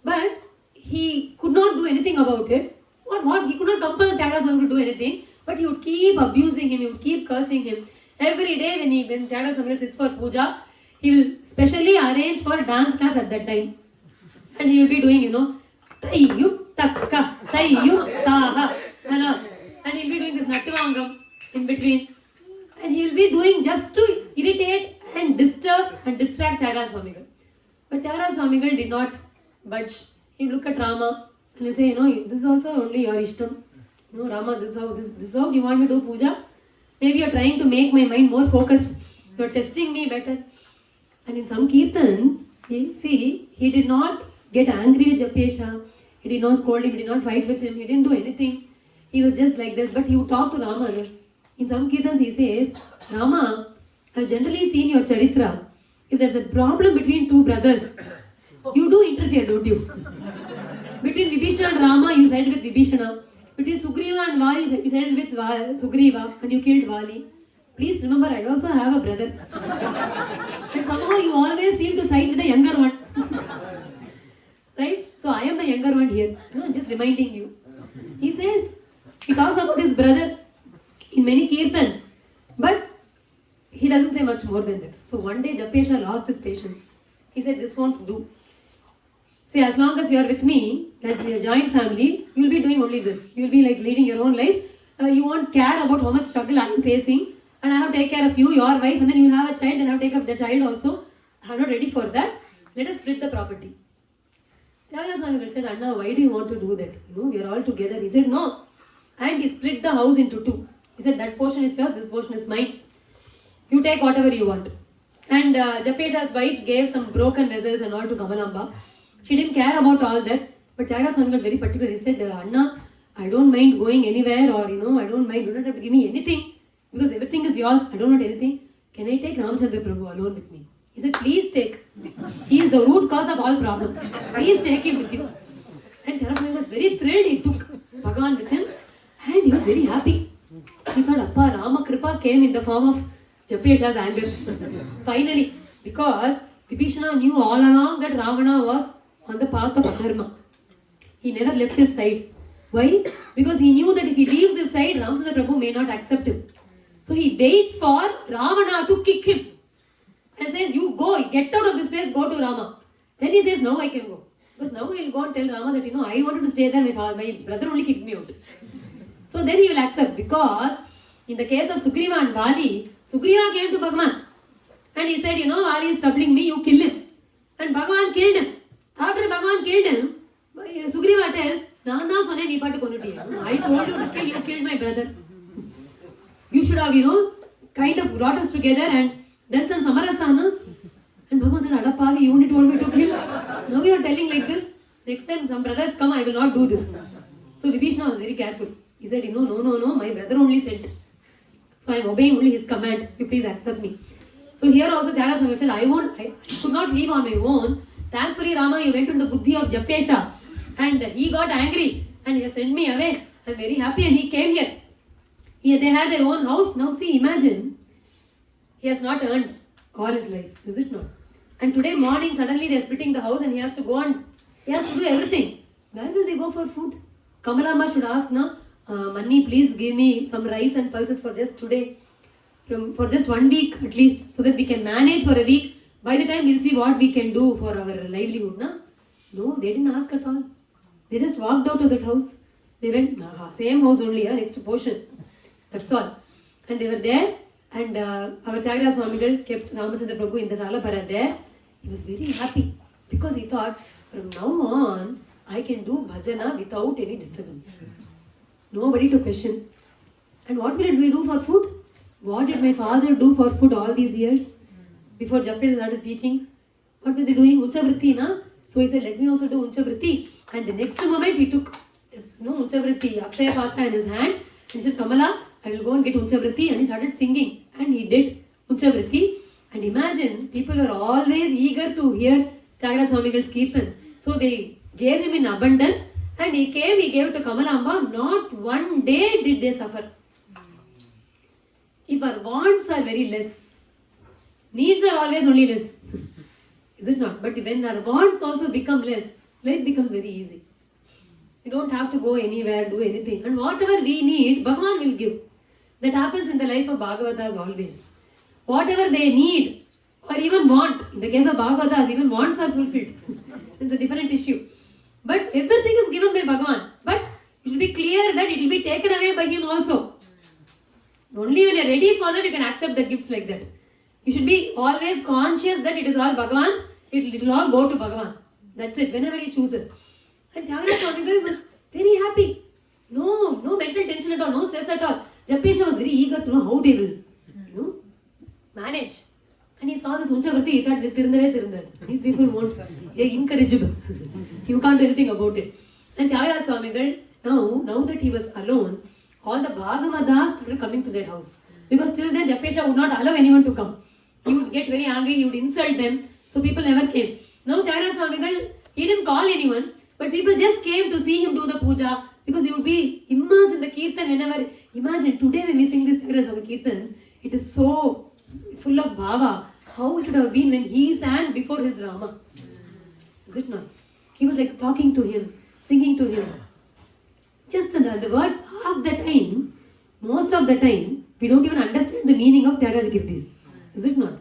But he could not do anything about it. What? He could not compel Tyagaraja Swami to do anything. But he would keep abusing him, he would keep cursing him. Every day when Tyagaraja Swami sits for puja, he will specially arrange for dance class at that time. And he will be doing, Tayyu Takka, Tayyu Taha. And he will be doing this Natyavangam in between. And he will be doing just to irritate and disturb and distract Tyagaraja Swami. But Tyagaraja Swami did not budge. He would look at Rama and he'll say, this is also only your ishtam. Rama, this is how you want me to do puja? Maybe you're trying to make my mind more focused. You're testing me better. And in some kirtans, he did not get angry with Japesha. He did not scold him, he did not fight with him, he didn't do anything. He was just like this, but he would talk to Rama. In some kirtans he says, Rama, I've generally seen your charitra. If there's a problem between two brothers, you do interfere, don't you? Between Vibhishana and Rama, you sided with Vibhishana. Between Sugriva and Vali, you sided with Sugriva and you killed Vali. Please remember, I also have a brother. And somehow you always seem to side with the younger one. Right? So I am the younger one here. No, just reminding you. He says, he talks about his brother in many kirtans. But he doesn't say much more than that. So one day Japesha lost his patience. He said, this won't do. See, as long as you are with me, as we are a joint family, you will be doing only this. You will be like leading your own life. You won't care about how much struggle I am facing. And I have to take care of you, your wife, and then you have a child and I have to take care of the child also. I am not ready for that. Let us split the property. Tyagaraja Swami said, Anna, why do you want to do that? We are all together. He said, no. And he split the house into two. He said, that portion is yours, this portion is mine. You take whatever you want. And Japesha's wife gave some broken vessels and all to Kamalamba. She didn't care about all that. But Tyagaraja Swami was very particular. He said, Anna, I don't mind going anywhere or, I don't mind, you don't have to give me anything. Because everything is yours. I don't want anything. Can I take Ramchandra Prabhu alone with me? He said, please take. He is the root cause of all problems. Please take him with you. And Tyagaraja Swami was very thrilled. He took Bhagavan with him. And he was very happy. He thought, Appa, Rama Kripa came in the form of Japesha's anger. Finally, because Vibhishana knew all along that Ravana was on the path of adharma. He never left his side. Why? Because he knew that if he leaves his side, Ramchandra Prabhu may not accept him. So he waits for Ravana to kick him. And says, you go, get out of this place, go to Rama. Then he says, now I can go. Because now he will go and tell Rama that, I wanted to stay there, my brother only kicked me out. So then he will accept, because in the case of Sugriva and Vali, Sugriva came to Bhagavan and he said, Vali is troubling me, you kill him. And Bhagavan killed him. After Bhagavan killed him, Sugriva tells, I told you to kill, you killed my brother. You should have, kind of brought us together and done some samarasana. And Bhagavan said, Adapavi, you only told me to kill. Now you are telling like this. Next time some brothers come, I will not do this. So Vibhishana was very careful. He said, no, my brother only said. So I am obeying only his command. You please accept me. So here also Tyagaraja Swami said, I could not leave on my own. Thankfully, Rama, you went on the buddhi of Japesha. And he got angry and he sent me away. I am very happy and he came here. They had their own house. Now see, imagine. He has not earned all his life. Is it not? And today morning, suddenly they are splitting the house and he has to go and he has to do everything. Where will they go for food? Kamalamba should ask, Manni, please give me some rice and pulses for just today. For just 1 week at least. So that we can manage for a week. By the time we'll see what we can do for our livelihood. No, they didn't ask at all. They just walked out of that house. They went, same house only, next portion. That's all. And they were there. And our Tyagaraja Swami kept Ramachandra Prabhu in the Salapara there. He was very happy. Because he thought, from now on, I can do bhajana without any disturbance. Nobody to question. And what will we do for food? What did my father do for food all these years? Before Japesha started teaching, what were they doing? Uncha vritti, na? So he said, let me also do Uncha vritti. And the next moment he took Uncha vritti, Akshaya Patra in his hand. And he said, Kamala, I will go and get Uncha vritti. And he started singing. And he did Uncha vritti. And imagine, people were always eager to hear Tyagaraja Swami's kirtans. So they gave him in abundance. And he came, he gave it to Kamalamba. Not one day did they suffer. If our wants are very less, needs are always only less. Is it not? But when our wants also become less, life becomes very easy. We don't have to go anywhere, do anything. And whatever we need, Bhagavan will give. That happens in the life of Bhagavatas always. Whatever they need or even want, in the case of Bhagavatas, even wants are fulfilled. It's a different issue. But everything is given by Bhagavan. But you should be clear that it will be taken away by him also. Only when you are ready for that, you can accept the gifts like that. You should be always conscious that it is all Bhagavan's. It will all go to Bhagavan. That's it, whenever he chooses. And Tyagaraja Swami was very happy. No mental tension at all, no stress at all. Japesha was very eager to know how they will, manage. And he saw this Uncha vritti, he thought, these people won't, they're incorrigible. You can't do anything about it. And Tyagaraja Swami, now that he was alone, all the Bhagavatas were coming to their house. Because till then Japesha would not allow anyone to come. He would get very angry, he would insult them. So people never came. Now Tyagaraja Swami, he didn't call anyone, But people just came to see him do the puja because he would be immersed in the kirtan whenever. Imagine today when we sing this Thyagaraja Swami kirtans, it is so full of bhava. How it would have been when he sang before his Rama. Is it not? He was like talking to him, singing to him. Just the words half the time, most of the time, we don't even understand the meaning of Thyagaraja Kirtis. Is it not?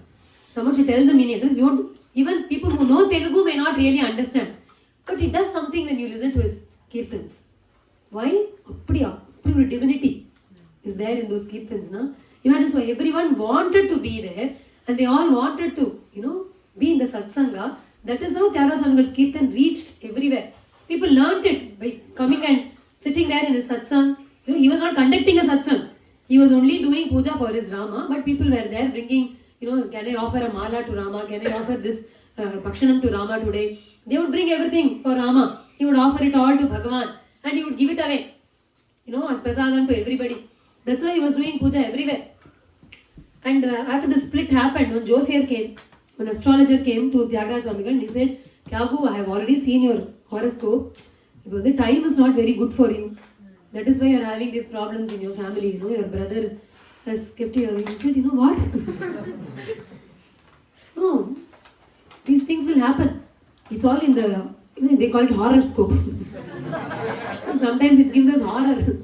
Someone should tell the meaning. Otherwise, we won't, even people who know Telugu may not really understand. But it does something when you listen to his kirtans. Why? Appadi divinity is there in those kirtans. Na? Imagine, so everyone wanted to be there and they all wanted to, be in the satsanga. That is how Thyagaraja Swami's kirtan reached everywhere. People learnt it by coming and sitting there in his satsang. He was not conducting a satsang. He was only doing puja for his Rama, but people were there bringing, can I offer a mala to Rama? Can I offer this bhakshanam to Rama today? They would bring everything for Rama. He would offer it all to Bhagavan and he would give it away, as prasadam to everybody. That's why he was doing puja everywhere. And after the split happened, when Josier came, when astrologer came to Thyagaraja Swami and he said, Tyagu, I have already seen your horoscope. The time is not very good for you. That is why you are having these problems in your family. Your brother has kept you away. He said, what? No, these things will happen. It's all in the, they call it horoscope. Sometimes it gives us horror.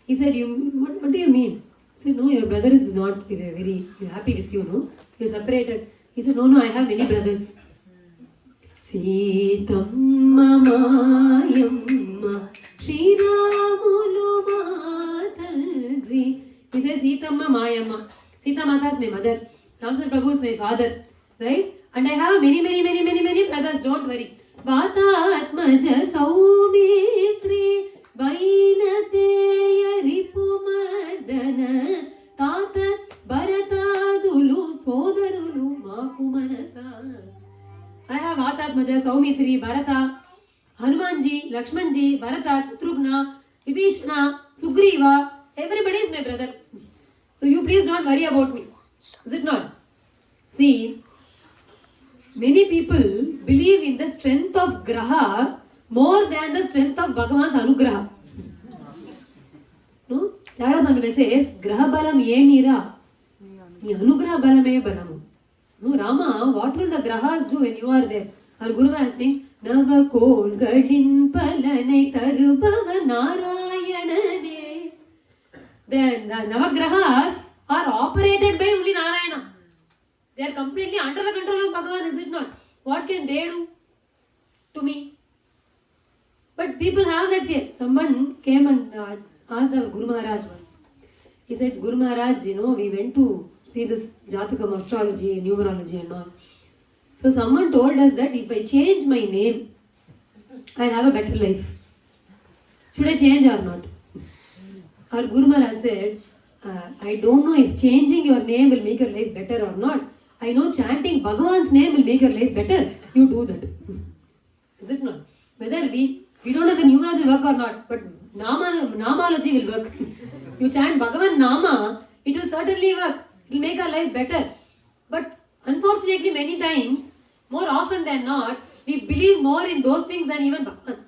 He said, what do you mean? He said, no, your brother is not very happy with you, no? You're separated. He said, no, I have many brothers. Sitamma Mayamma Shri Ramulu Matandri. He says, Sitamma Mayamma. Sita Mata is my mother. Ramsar Prabhu is my father. Right? And I have many brothers, don't worry. Vatatmaja Saumitri Vainateya Ripumardana Tata Bharatadulu Sodarulu Makumanasa. I have Vatatmaja, Saumitri, Bharata, Hanumanji, Lakshmanji, Bharata, Shatrugna, Vibhishana, Sugriva. Everybody is my brother. So you please don't worry about me. Is it not? See, many people believe in the strength of Graha more than the strength of Bhagavan's Anugraha. No? Thyagaraja Swami says, Graha balam ye mira, mi Anugraha balame balamu. No, Rama, what will the grahas do when you are there? Our Guru Maharaj sings, Navakol gadin palanai tarubhava narayanane. The Navagrahas are operated by only Narayana. They are completely under the control of Bhagavan, is it not? What can they do to me? But people have that fear. Someone came and asked our Guru Maharaj once. He said, Guru Maharaj, we went to see this Jatakam, astrology, numerology and all. So someone told us that if I change my name, I'll have a better life. Should I change or not? Our Guru Maharaj said, I don't know if changing your name will make your life better or not. I know chanting Bhagavan's name will make your life better. You do that. Is it not? Whether we don't know the numerology will work or not, but Namalogy will work. You chant Bhagavan Nama, it will certainly work. It will make our life better. But unfortunately, many times, more often than not, we believe more in those things than even Bhagavan.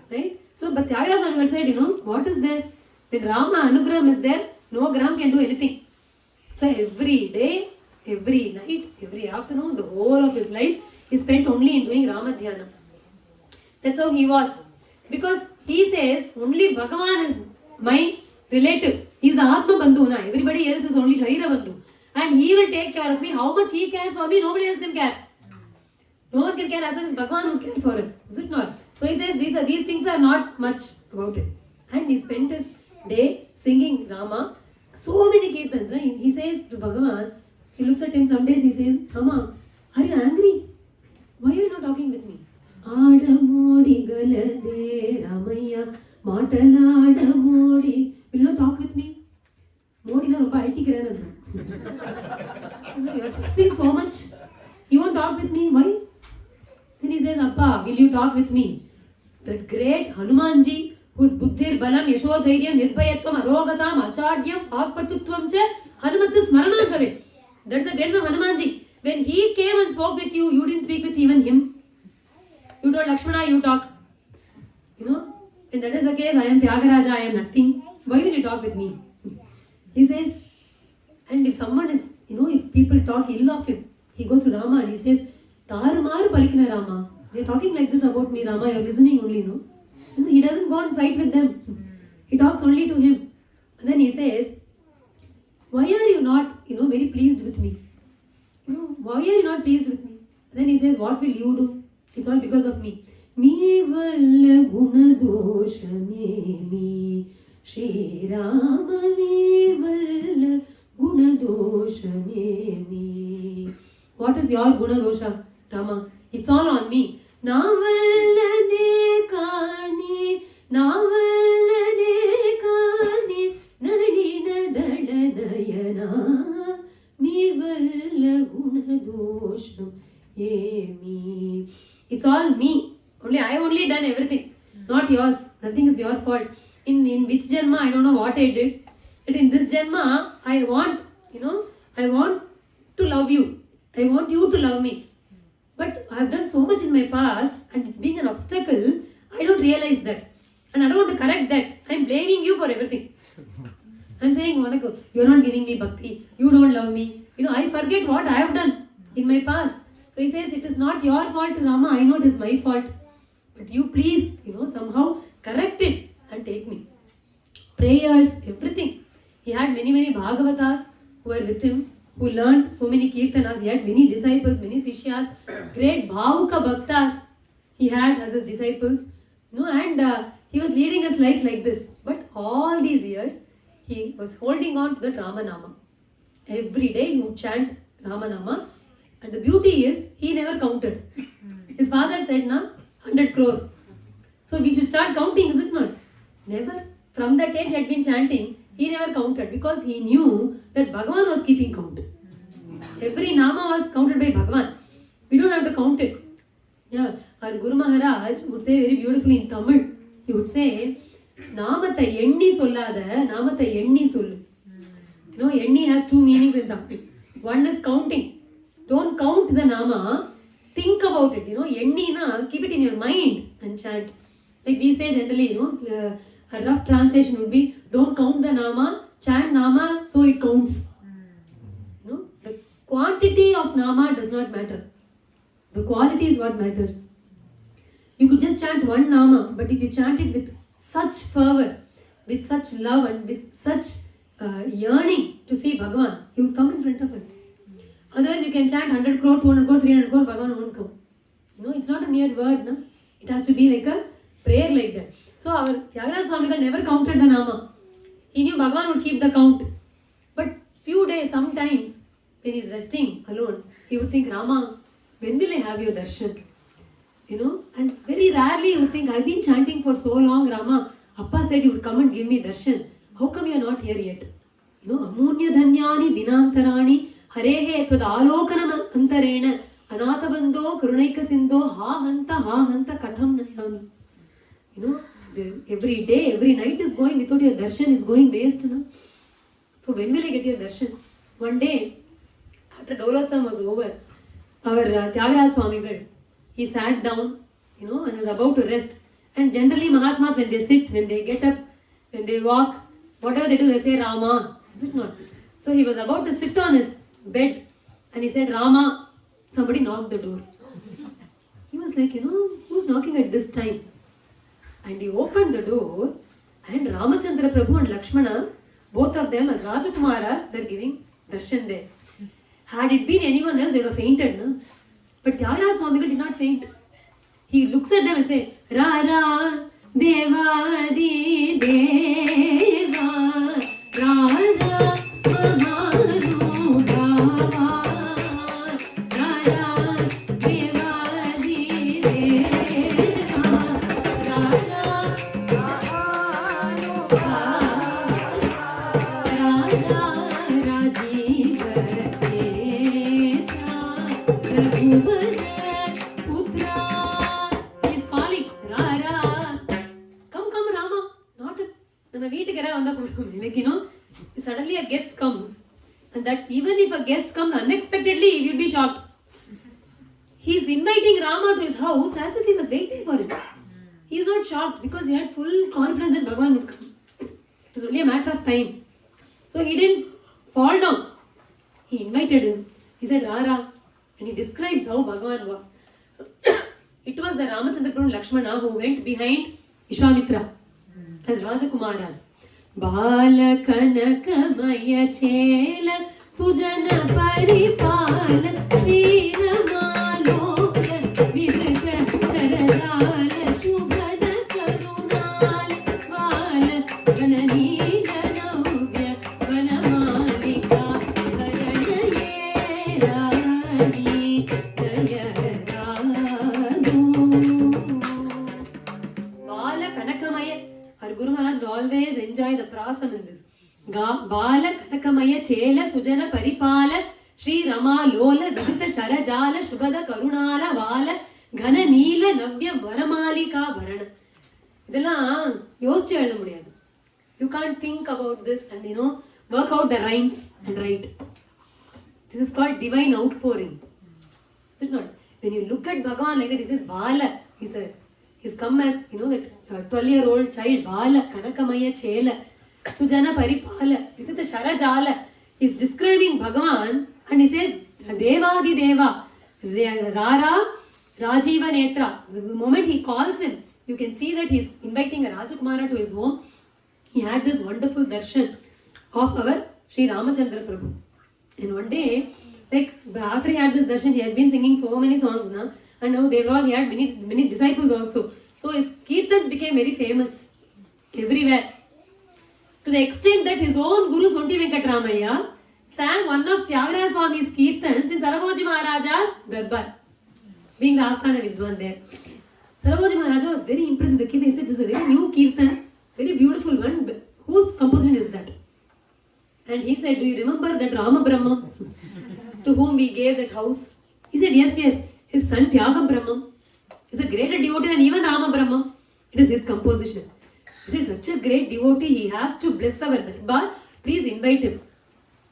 Right? So, but Thyagaraja Swami said, what is there? When Rama Anugraham is there, no Graham can do anything. So, every day, every night, every afternoon, the whole of his life is spent only in doing Rama Dhyana. That's how he was. Because he says, only Bhagavan is my relative. He is the Atma Bandhu. Na? Everybody else is only Sharira Bandhu. And he will take care of me. How much he cares for me, nobody else can care. No one can care as much as Bhagavan will care for us. Is it not? So he says, these things are not much about it. And he spent his day singing Rama. So many kirtans. He says to Bhagavan, he looks at him some days, he says, Rama, are you angry? Why are you not talking with me? Adamodi galade Ramaya Matalada will you not talk with me? Modi na romba altikirana. You are fussing so much. You won't talk with me. Why? Then he says, Appa, will you talk with me? The great Hanumanji, whose buddhir balam yashodhairyam nirbhayatvam arogatam achadyam agpatutvam cha Hanumatta smaranadhave. That's the greatness of Hanumanji. When he came and spoke with you, you didn't speak with even him. You told Lakshmana, you talk. You know, when that is the case, I am Thyagaraja, I am nothing. Why will you talk with me? He says, and if someone is, if people talk ill of him, he goes to Rama and he says, Tarumaru palikina Rama. They are talking like this about me, Rama, you are listening only, no? He doesn't go and fight with them. He talks only to him. And then he says, why are you not, very pleased with me? Why are you not pleased with me? And then he says, what will you do? It's all because of me. Me valla guna dosha me Shri Rama me valla guna dosha me. What is your guna dosha, Rama? It's all on me. Navallane kani, navallane kani, nadina dadanayana, me valla guna dosham me. It's all me. I only done everything, not yours. Nothing is your fault. In which Janma, I don't know what I did. But in this Janma, I want to love you. I want you to love me. But I have done so much in my past and it's being an obstacle. I don't realize that. And I don't want to correct that. I'm blaming you for everything. I'm saying, you're not giving me bhakti. You don't love me. I forget what I have done in my past. So he says, it is not your fault, Rama. I know it is my fault. But you please, somehow correct it and take me. Prayers, everything. He had many Bhagavatas who were with him, who learned so many kirtanas. He had many disciples, many sishyas, great bhavuka bhaktas he had as his disciples. And he was leading his life like this. But all these years, he was holding on to the Ramanama. Every day he would chant Ramanama. And the beauty is, he never counted. His father said, 100 crore. So we should start counting, is it not? Never. From that age he had been chanting, he never counted because he knew that Bhagavan was keeping count. Every Nama was counted by Bhagavan. We don't have to count it. Yeah, our Guru Maharaj would say very beautifully in Tamil. He would say, Namata enni sollada, Namata enni sollu. Enni has two meanings in Tamil. One is counting. Don't count the Nama, think about it. Enni na, keep it in your mind and chant. Like we say generally, a rough translation would be, don't count the Nama, chant Nama so it counts. The quantity of Nama does not matter. The quality is what matters. You could just chant one Nama, but if you chant it with such fervor, with such love and with such yearning to see Bhagavan, he would come in front of us. Otherwise, you can chant 100 crore, 200 crore, 300 crore, Bhagavan won't come. It's not a mere word. No? It has to be like a prayer like that. So, our Thyagaraja Swami never counted the Nama. He knew Bhagavan would keep the count. But few days, sometimes, when he's resting alone, he would think, Rama, when will I have your darshan? And very rarely he would think, I've been chanting for so long, Rama. Appa said you would come and give me darshan. How come you're not here yet? Amunya dhanyani dinantarani Harehe tvad alokanam antarena anatabando karunaika sindo ha hanta katham nayami. Every day, every night is going without your darshan is going waste. No? So when will I get your darshan? One day, after Dolotsam was over, our Tyagaraja Swami, he sat down, and was about to rest. And generally Mahatmas, when they sit, when they get up, when they walk, whatever they do, they say Rama. Is it not? So he was about to sit on his bed and he said, Rama. Somebody knocked the door. He was like, who's knocking at this time? And he opened the door and Ramachandra Prabhu and Lakshmana, both of them as Rajakumaras, they're giving darshan there. Had it been anyone else, they would have fainted. No? But Tyagaraja Swami did not faint. He looks at them and says, Ra Ra Deva Di Deva Ra Ra Maharu Bhava Ra Ra Deva Di Deva Ra Ra Maharu Bhava Ra Ra Rajiva Teta Prabhupada suddenly a guest comes, and that even if a guest comes unexpectedly, you'll be shocked. He's inviting Rama to his house as if he was waiting for it. He's not shocked because he had full confidence that Bhagavan would come. It was only a matter of time. So he didn't fall down. He invited him. He said, Rara. And he describes how Bhagavan was. It was the Ramachandra Prabhu and Lakshmana who went behind Vishwamitra as Rajakumaras. Bala Kanakamaya Chela Sujana Paripala Shri Ramalo Vidaka Saradala Shubhana Karunal Vala Vananila Navya Vanamalika Varanaye Rani Jayadeva. Bala Kanakamaya. Our Guru Maharaj will always enjoy the prasam in this. Bala Kanakamaya Chela Sujana Paripala Shri Rama Lola Vidita Sharajala Shubhada Karunala Vala Ghana Neela Navya Varamalika Varana. இதெல்லாம் யோசிச்சு எழுத முடியாது. You can't think about this and work out the rhymes and write. This is called divine outpouring. Is it not? When you look at Bhagavan like that, he says Bala. He's come as that 12-year-old child. Bala Kanakamaya Chela Sujana Paripala Vidita Sharajala. He's describing Bhagavan and he says Devadi Deva Rara Rajiva Netra. The moment he calls him, you can see that he's inviting a Rajakumara to his home. He had this wonderful darshan of our Sri Ramachandra Prabhu. And one day, like after he had this darshan, he had been singing so many songs now, and now he had many disciples also. So his kirtans became very famous everywhere. To the extent that his own Guru Sonti Venkatramaya sang one of Thyagaraja Swami's kirtans in Saravoji Maharaja's Darbar, being the Asthana Vidwan there. Saravoji Maharaja was very impressed with the kirtan. He said, this is a very new kirtan, very beautiful one. Whose composition is that? And he said, do you remember that Rama Brahma to whom we gave that house? He said, yes. His son Tyagam Brahma is a greater devotee than even Rama Brahma. It is his composition. He said, such a great devotee, he has to bless our darbar. Please invite him.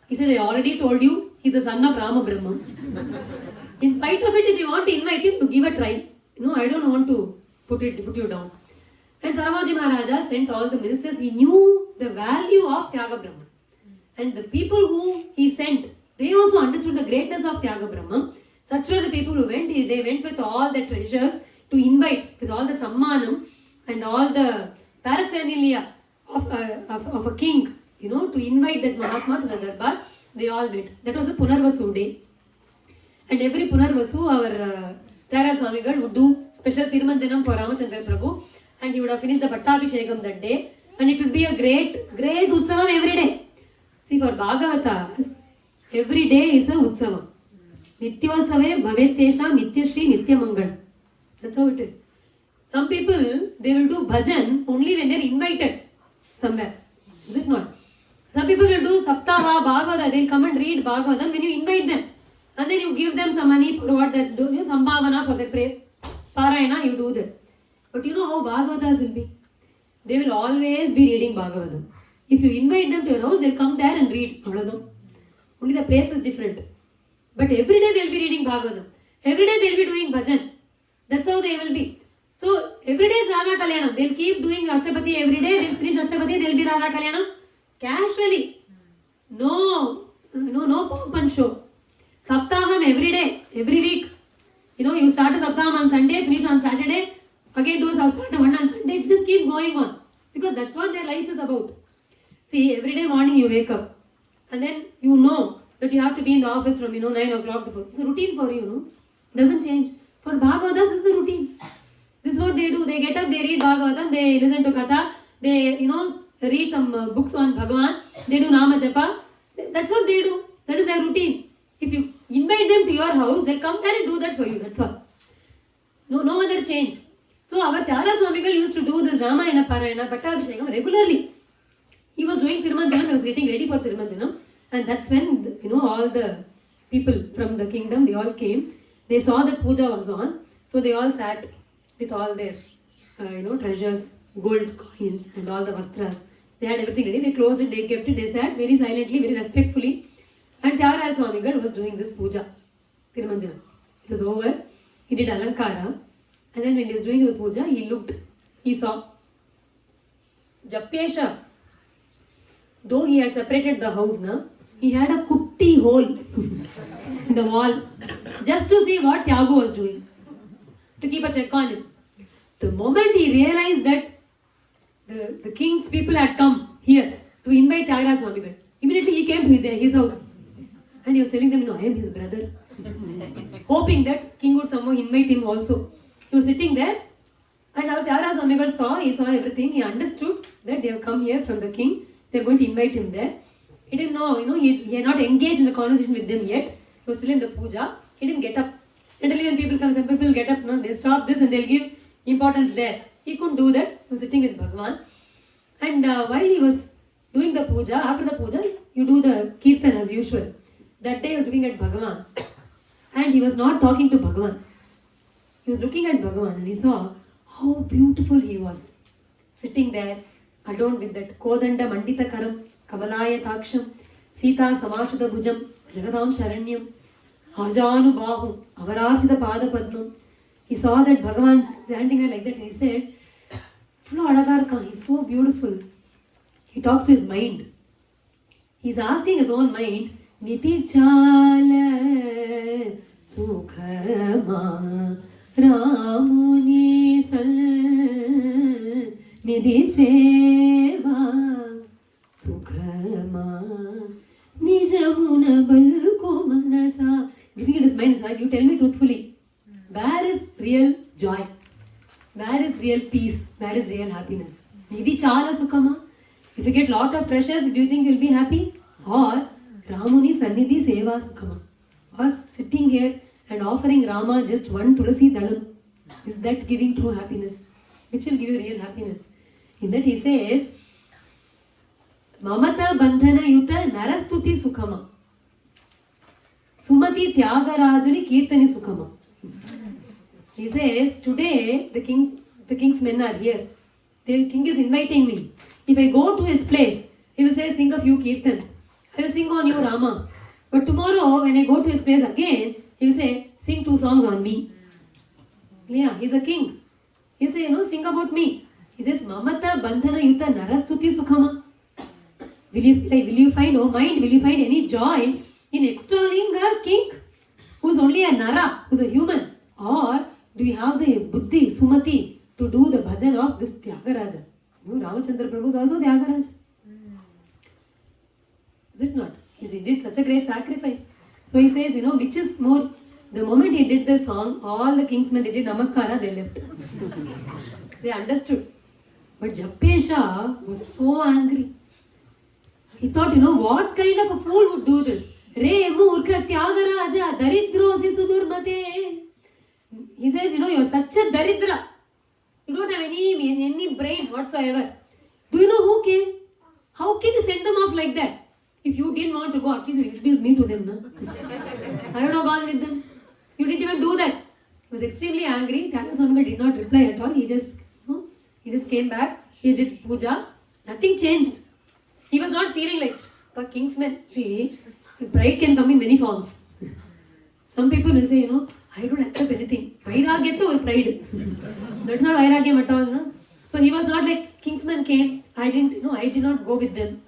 He said, I already told you, he is the son of Rama Brahma. In spite of it, if you want to invite him, you give a try. I don't want to put you down. And Saravaji Maharaja sent all the ministers. He knew the value of Tyaga Brahma. And the people who he sent, they also understood the greatness of Tyaga Brahma. Such were the people who went. They went with all the treasures to invite, with all the sammanam and all the paraphernalia of a king, to invite that Mahatma to the darbar. They all went. That was a Punarvasu day. And every Punarvasu, our Tyagaraja Swami would do special Tirumanjanam for Ramachandra Prabhu, and he would have finished the Pattabhishekam that day, and it would be a great Utsavam every day. See, for Bhagavatas, every day is a Utsavam. Nityotsave Bhavetesha Nityashri Nityamangal. That's how it is. Some people, they will do bhajan only when they are invited somewhere. Is it not? Some people will do Saptaha, Bhagavata, they will come and read Bhagavatam when you invite them. And then you give them some money for what they do, Sambhavana for their prayer. Parayana, you do that. But you know how Bhagavatas will be? They will always be reading Bhagavatam. If you invite them to your house, they'll come there and read Bhagavatam. Only the place is different. But every day they'll be reading Bhagavatam. Every day they'll be doing bhajan. That's how they will be. So every day is Radha Kalyanam. They'll keep doing Ashtapati every day. They'll finish Ashtapati, they'll be Radha Kalyanam. Casually. No pomp and show. Saptaham every day, every week. You start a Saptaham on Sunday, finish on Saturday. Again do start one on Sunday. Just keep going on. Because that's what their life is about. See, every day morning you wake up. And then you know that you have to be in the office from 9 o'clock to 4. It's a routine for you, Doesn't change. For Bhagavatas, this is the routine. This is what they do. They get up, they read Bhagavatam, they listen to Katha, they, read some books on Bhagavan, they do Nama Japa. That's what they do. That is their routine. If you invite them to your house, they'll come there and do that for you. That's all. No other change. So our Tyagaraja Swami used to do this Ramayana, Parayana, Pattabhishekam regularly. He was doing Tirumanjanam, he was getting ready for Tirumanjanam. And that's when, all the people from the kingdom, they all came. They saw that puja was on. So they all sat with all their, treasures, gold coins and all the vastras. They had everything ready. They closed it, they kept it. They sat very silently, very respectfully. And Tyagaraja Swami was doing this puja, Tirumanjanam. It was over. he did alankara, and then when he was doing the puja, he looked, he saw Japyesha, though he had separated the house now, he had a kutti hole in the wall just to see what Tyagu was doing, to keep a check on him. The moment he realized that the king's people had come here to invite Tyagaraja Swami, immediately he came to his house and he was telling them, no, I am his brother. Hoping that king would somehow invite him also. He was sitting there and our Tyagaraja Swami he saw everything, he understood that they have come here from the king, they are going to invite him there. He didn't know, he had not engaged in the conversation with them yet. He was still in the puja. He didn't get up. Generally when people come, some people get up, no, they'll stop this and they'll give importance there. He couldn't do that. He was sitting with Bhagavan. And while he was doing the puja, after the puja, you do the kirtan as usual. That day he was looking at Bhagavan. And he was not talking to Bhagavan. He was looking at Bhagavan and he saw how beautiful he was. Sitting there, adorned with that Kodanda Mandita Karam, Kamalaya Taksham, Sita Samashita Bhujam, Jagadam Sharanyam, Hajanu Bahu, Avarachita Pada Padmam. He saw that Bhagavan standing there like that and he said, Fulo Adagarka, he's so beautiful. He talks to his mind. He's asking his own mind, Niti Chala Sukhama Ramuni Sal Nidhi Seva Sukhama Nijamuna Balko Manasa. Looking at his mind, inside, you tell me truthfully, where is real joy? Where is real peace? Where is real happiness? Nidhi Chala Sukhama. If you get lot of treasures, do you think you'll be happy? Or Ramuni Sannidhi Seva Sukhama. Or sitting here and offering Rama just one Tulsi Dalam. Is that giving true happiness? Which will give you real happiness? In that he says, Mamata Bandhana Yuta Narastuti Sukhama. Sumati Thyagaraja Kirtani Sukhama. He says, today the king's men are here. The king is inviting me. If I go to his place, he will say, sing a few kirtans. I will sing on you, Rama. But tomorrow, when I go to his place again, he will say, sing 2 songs on me. Yeah, he's a king. He'll say, sing about me. He says, Mamata Bandhana Yuta Narastuti Sukhama. Will you find, oh mind, will you find any joy in extolling a king who's only a Nara, who's a human? Or do you have the Buddhi, Sumati, to do the bhajan of this Tyagaraja? Ramachandra Prabhu is also Tyagaraja. Is it not? He did such a great sacrifice. So he says, which is more, the moment he did the song, all the king's men, they did namaskara, they left. They understood. But Japyesha was so angry. He thought, what kind of a fool would do this? Re Murkha Tyagaraja Daridrosi Sudurmate. He says, you're such a Daridra. You don't have any brain whatsoever. Do you know who came? How can you send them off like that? If you didn't want to go, at least you introduce me to them. No? I would have gone with them. You didn't even do that. He was extremely angry. Tyagaraja Swami did not reply at all. He just came back. He did puja. Nothing changed. He was not feeling like, but kingsmen, see, pride can come in many forms. Some people will say, I don't accept anything. Vairagyate or pride. That's not vairagyam at all. No? So he was not like, kingsmen came. I did not go with them.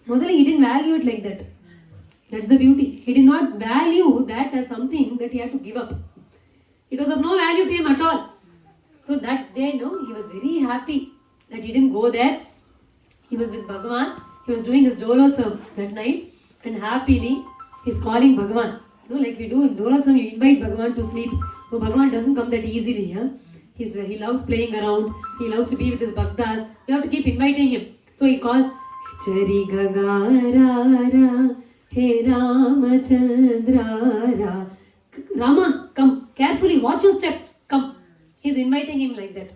He didn't value it like that. That's the beauty. He did not value that as something that he had to give up. It was of no value to him at all. So that day, he was very happy that he didn't go there. He was with Bhagavan. He was doing his Dolotsav that night. And happily, he's calling Bhagavan. Like we do in Dolotsav, you invite Bhagavan to sleep. So Bhagavan doesn't come that easily. Huh? He loves playing around. He loves to be with his bhaktas. You have to keep inviting him. So he calls, Chari Gagarara, He Ramachandrara. Rama, come. Carefully, watch your step. Come. He's inviting him like that.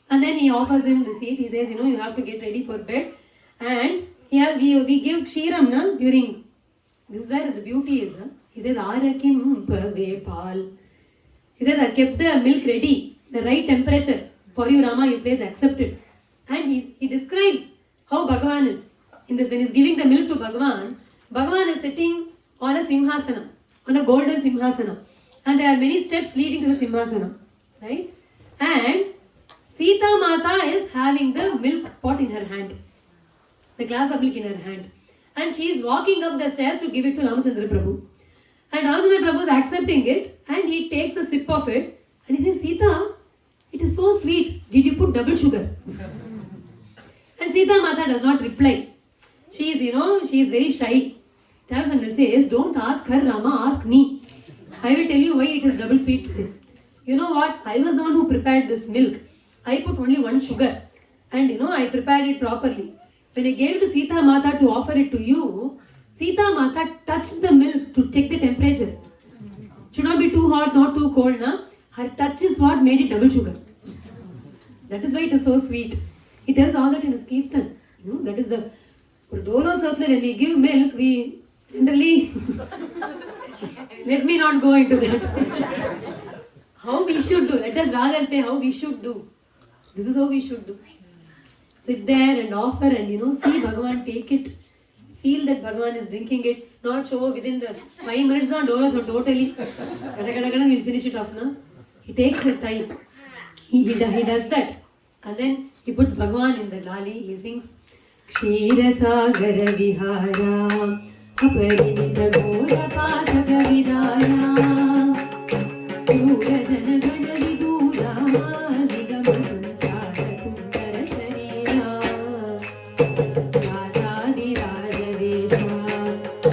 And then he offers him the seat. He says, you have to get ready for bed. And we give Kshiram during, this is where the beauty is. He says, Arakim Pal. He says, I kept the milk ready, the right temperature for you, Rama, you please accept it. And he describes how Bhagavan is. In this, when he's giving the milk to Bhagavan, Bhagavan is sitting on a simhasana, on a golden simhasana. and there are many steps leading to the Simhasana, right? And Sita Mata is having the milk pot in her hand, the glass of milk in her hand, and she is walking up the stairs to give it to Ramachandra Prabhu. And Ramachandra Prabhu is accepting it, and he takes a sip of it, and he says, Sita, it is so sweet. Did you put double sugar? And Sita Mata does not reply. She is, she is very shy. Thyagaraja says, don't ask her, Rama, ask me. I will tell you why it is double sweet today. You know what? I was the one who prepared this milk. I put only one sugar. And I prepared it properly. When I gave it to Sita Mata to offer it to you, Sita Mata touched the milk to check the temperature. Should not be too hot, not too cold. Na? Her touch is what made it double sugar. That is why it is so sweet. He tells all that in his Kirtan. That is the... For Dolo Sautla, when we give milk, we generally... Let me not go into that. How we should do. Let us rather say how we should do. This is how we should do. Sit there and offer and see Bhagavan take it. Feel that Bhagavan is drinking it. Not show within the 5 minutes, not dollars, so totally. We'll finish it off now. He takes the time. He does that. And then he puts Bhagavan in the lali. He sings Kshira Sagara Vihara Aparimita Gora Pataka Vidaya Dura Jana Gana Vidura Nigama Sanchara Sundara Sharira Radhadi Raja Vesha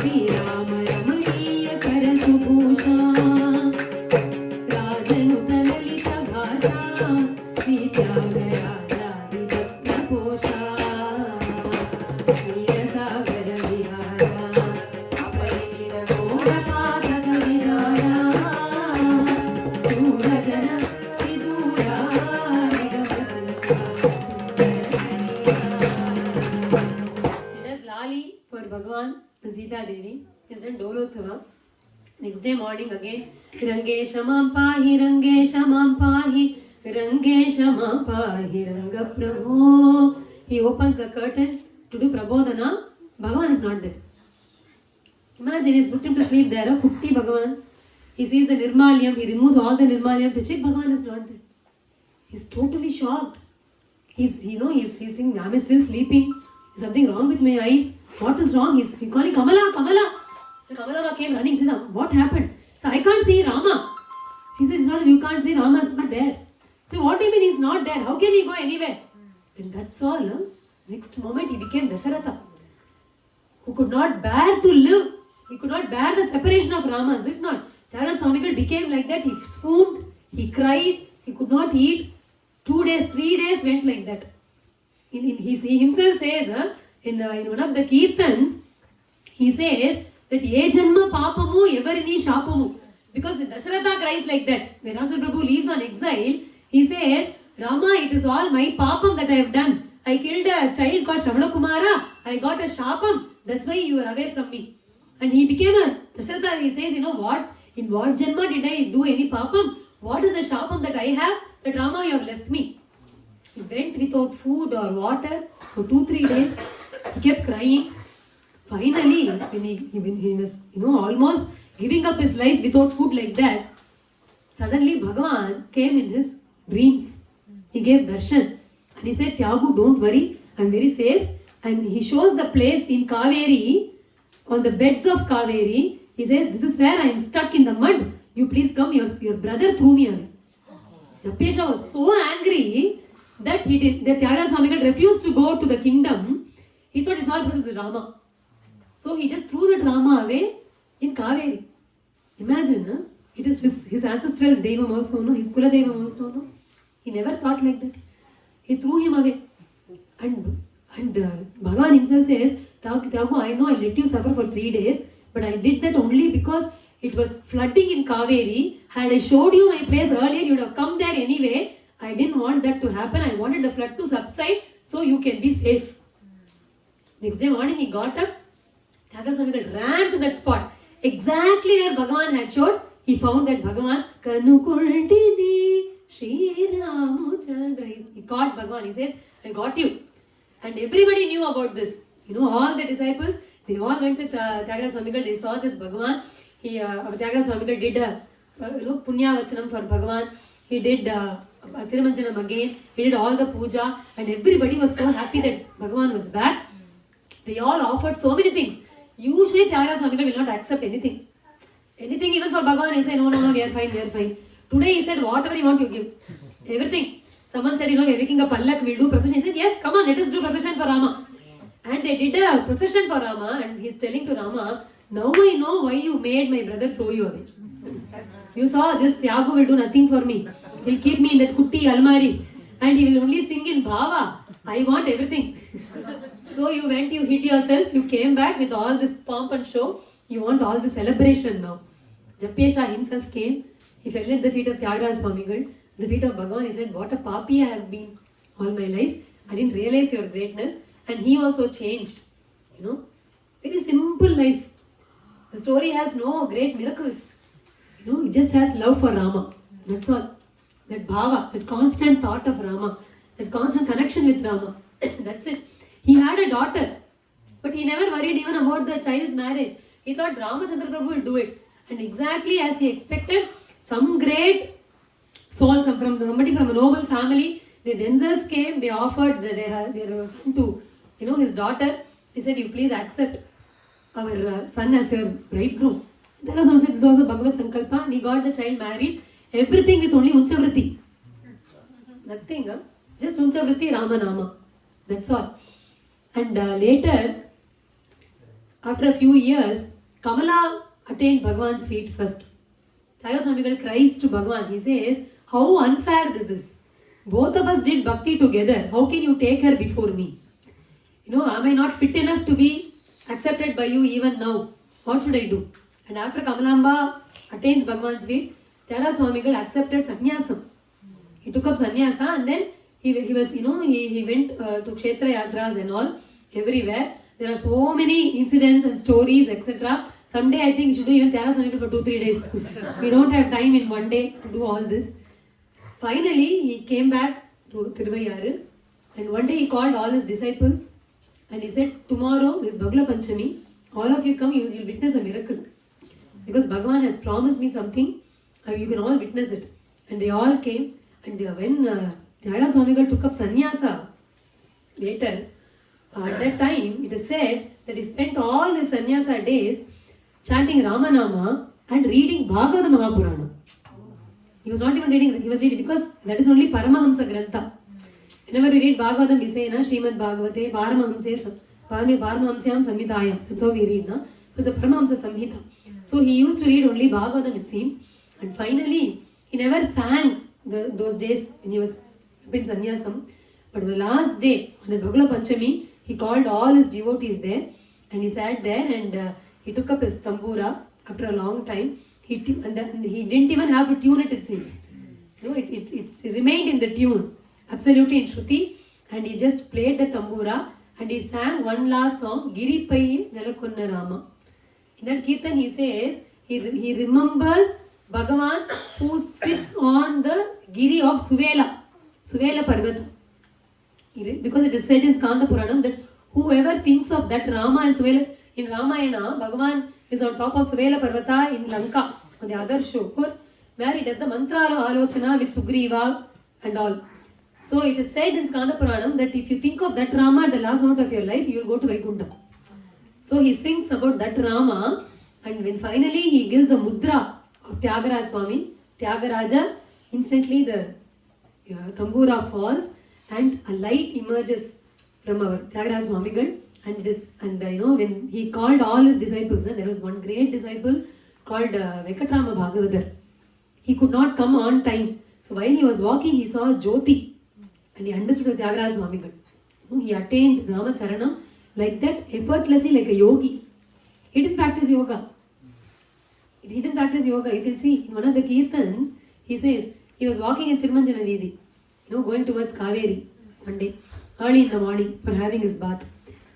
Sri Rama Ramaniya Kara Subhusha Rajanuta Lalita Bhasha Sri Tyagaraja Vidakta Posha and Sita Devi. He has done Dolotsava. Next day morning again, Range Shamam Pahi, Range Shamam Pahi, Range Shamam Pahi, Ranga Prabhu. He opens the curtain to do Prabodhana. Bhagavan is not there. Imagine he's put him to sleep there, Kutti Bhagavan. He sees the Nirmalyam, he removes all the Nirmalyam to check, Bhagavan is not there. He's totally shocked. He's thinking, am I still sleeping? Is something wrong with my eyes? What is wrong? He's calling Kamala, Kamala. So Kamala came running. He said, what happened? So I can't see Rama. He says, you can't see Rama is not there. So what do you mean he's not there? How can he go anywhere? And that's all. Next moment he became Dasharatha, who could not bear to live. He could not bear the separation of Rama, is it not? Tyagaraja Swami became like that. He swooned, he cried, he could not eat. 2 days, 3 days went like that. He himself says, in one of the Kirtans, he says that Ye Janma Papamu Everini Shapamu. Because Dasharatha cries like that. When Ramachandra Prabhu leaves on exile, he says, Rama, it is all my papam that I have done. I killed a child called Shravana Kumara. I got a shapam. That's why you are away from me. And he became a Dasharatha. He says, you know what? In what Janma did I do any papam? What is the shapam that I have? That Rama, you have left me. He went without food or water for 2-3 days. He kept crying. Finally, when he was almost giving up his life without food like that, suddenly Bhagavan came in his dreams. He gave darshan and he said, Tyagu, don't worry, I am very safe. And he shows the place in Kaveri, on the beds of Kaveri. He says, this is where I am stuck in the mud. You please come, your brother threw me away. Japesha was so angry that Tyagaraja Swami refused to go to the kingdom. He thought it's all because of the Rama. So he just threw that Rama away in Kaveri. Imagine, it is his ancestral Devam also, no? His Kula Devam also, no? He never thought like that. He threw him away. And Bhagavan himself says, Tyagu, I know I let you suffer for 3 days, but I did that only because it was flooding in Kaveri. Had I showed you my place earlier, you would have come there anyway. I didn't want that to happen. I wanted the flood to subside so you can be safe. Next day morning he got up. Tyagaraja Swami ran to that spot. Exactly where Bhagavan had showed, he found that Bhagavan Kanukuldini Sri Ramachandra. He caught Bhagavan. He says, I got you. And everybody knew about this. All the disciples, they all went with Tyagaraja Swami. They saw this Bhagavan. Tyagaraja Swami did a Punya Vachanam for Bhagavan. He did Thirumanjanam again. He did all the puja, and everybody was so happy that Bhagavan was back. They all offered so many things. Usually Thyagaraja Swami will not accept anything. Anything even for Bhagavan, he'll say, no, we are fine. Today he said, whatever you want, you give. Everything. Someone said, we are making a pallak, we'll do procession. He said, yes, come on, let us do procession for Rama. And they did a procession for Rama, and he's telling to Rama, now I know why you made my brother throw you away. You saw this Tyagu will do nothing for me. He'll keep me in that kutti almari, and he will only sing in bhava. I want everything. So you went, you hid yourself, you came back with all this pomp and show. You want all the celebration now. Japyesha himself came. He fell at the feet of Thyagaraja Swami, the feet of Bhagavan. He said, what a papi I have been all my life. I didn't realize your greatness. And he also changed. Very simple life. The story has no great miracles. It just has love for Rama. That's all. That bhava, that constant thought of Rama, that constant connection with Rama. That's it. He had a daughter, but he never worried even about the child's marriage. He thought Ramachandra Prabhu will do it. And exactly as he expected, some great soul, somebody from a noble family, they themselves came, they offered their son to his daughter. He said, you please accept our son as your bridegroom. That was also, this was also Bhagavad Sankalpa, and he got the child married. Everything with only Unchavriti. Nothing, just Unchavriti, Rama Nama. That's all. And later, after a few years, Kamala attained Bhagavan's feet first. Thyagaraja Swami cries to Bhagavan. He says, how unfair this is. Both of us did bhakti together. How can you take her before me? Am I not fit enough to be accepted by you even now? What should I do? And after Kamalamba attains Bhagavan's feet, Thyagaraja Swami accepted sannyasam. He took up sannyasa, and then he was, he went to Kshetra Yatras and all, everywhere. There are so many incidents and stories, etc. Someday I think we should do even Thyagaraja Swami for 2-3 days. We don't have time in one day to do all this. Finally, he came back to Tiruvayyaru, and one day he called all his disciples and he said, tomorrow is Bagla Panchami, all of you come, you will witness a miracle. Because Bhagavan has promised me something, you can all witness it. And they all came, and when Thyagaraja Swami took up sannyasa later, at that time it is said that he spent all his sannyasa days chanting Ramanama and reading Bhagavata Mahapurana. He was not even reading, he was reading because that is only Paramahamsa Grantha. Whenever we read Bhagavatam, we say, Srimad Bhagavate, Paramahamsyam Samhitayam. That's how we read, na? So it's a Paramahamsa Samhita. So he used to read only Bhagavatam, it seems. And finally, he never sang those days when he was in sannyasam. But the last day, on the Bhagala Panchami, he called all his devotees there, and he sat there and he took up his tambura after a long time. He didn't even have to tune it seems. It remained in the tune, absolutely in Shruti, and he just played the tambura and he sang one last song, Giri Pai Nelakunna Rama. In that Kirtan he says, he remembers Bhagavan who sits on the Giri of Suvela Parvata. Because it is said in Skanda Puranam that whoever thinks of that Rama and Suvela, in Ramayana, Bhagavan is on top of Suvela Parvata in Lanka, on the other shore, where he does the mantra alochana with Sugriva and all. So it is said in Skanda Puranam that if you think of that Rama at the last moment of your life, you will go to Vaikuntha. So he sings about that Rama, and when finally he gives the mudra of Tyagaraja Swami, Tyagaraja, instantly the tambura falls and a light emerges from our Tyagaraja Swamigal, and when he called all his disciples, there was one great disciple called Vekatrama Bhagavatar. He could not come on time. So while he was walking, he saw Jyoti, and he understood the Tyagaraja Swamigal. He attained Rama Charanam like that, effortlessly, like a yogi. He didn't practice yoga. You can see in one of the Kirtans, he says, he was walking in Thirumanjana Veedi, going towards Kaveri one day, early in the morning for having his bath.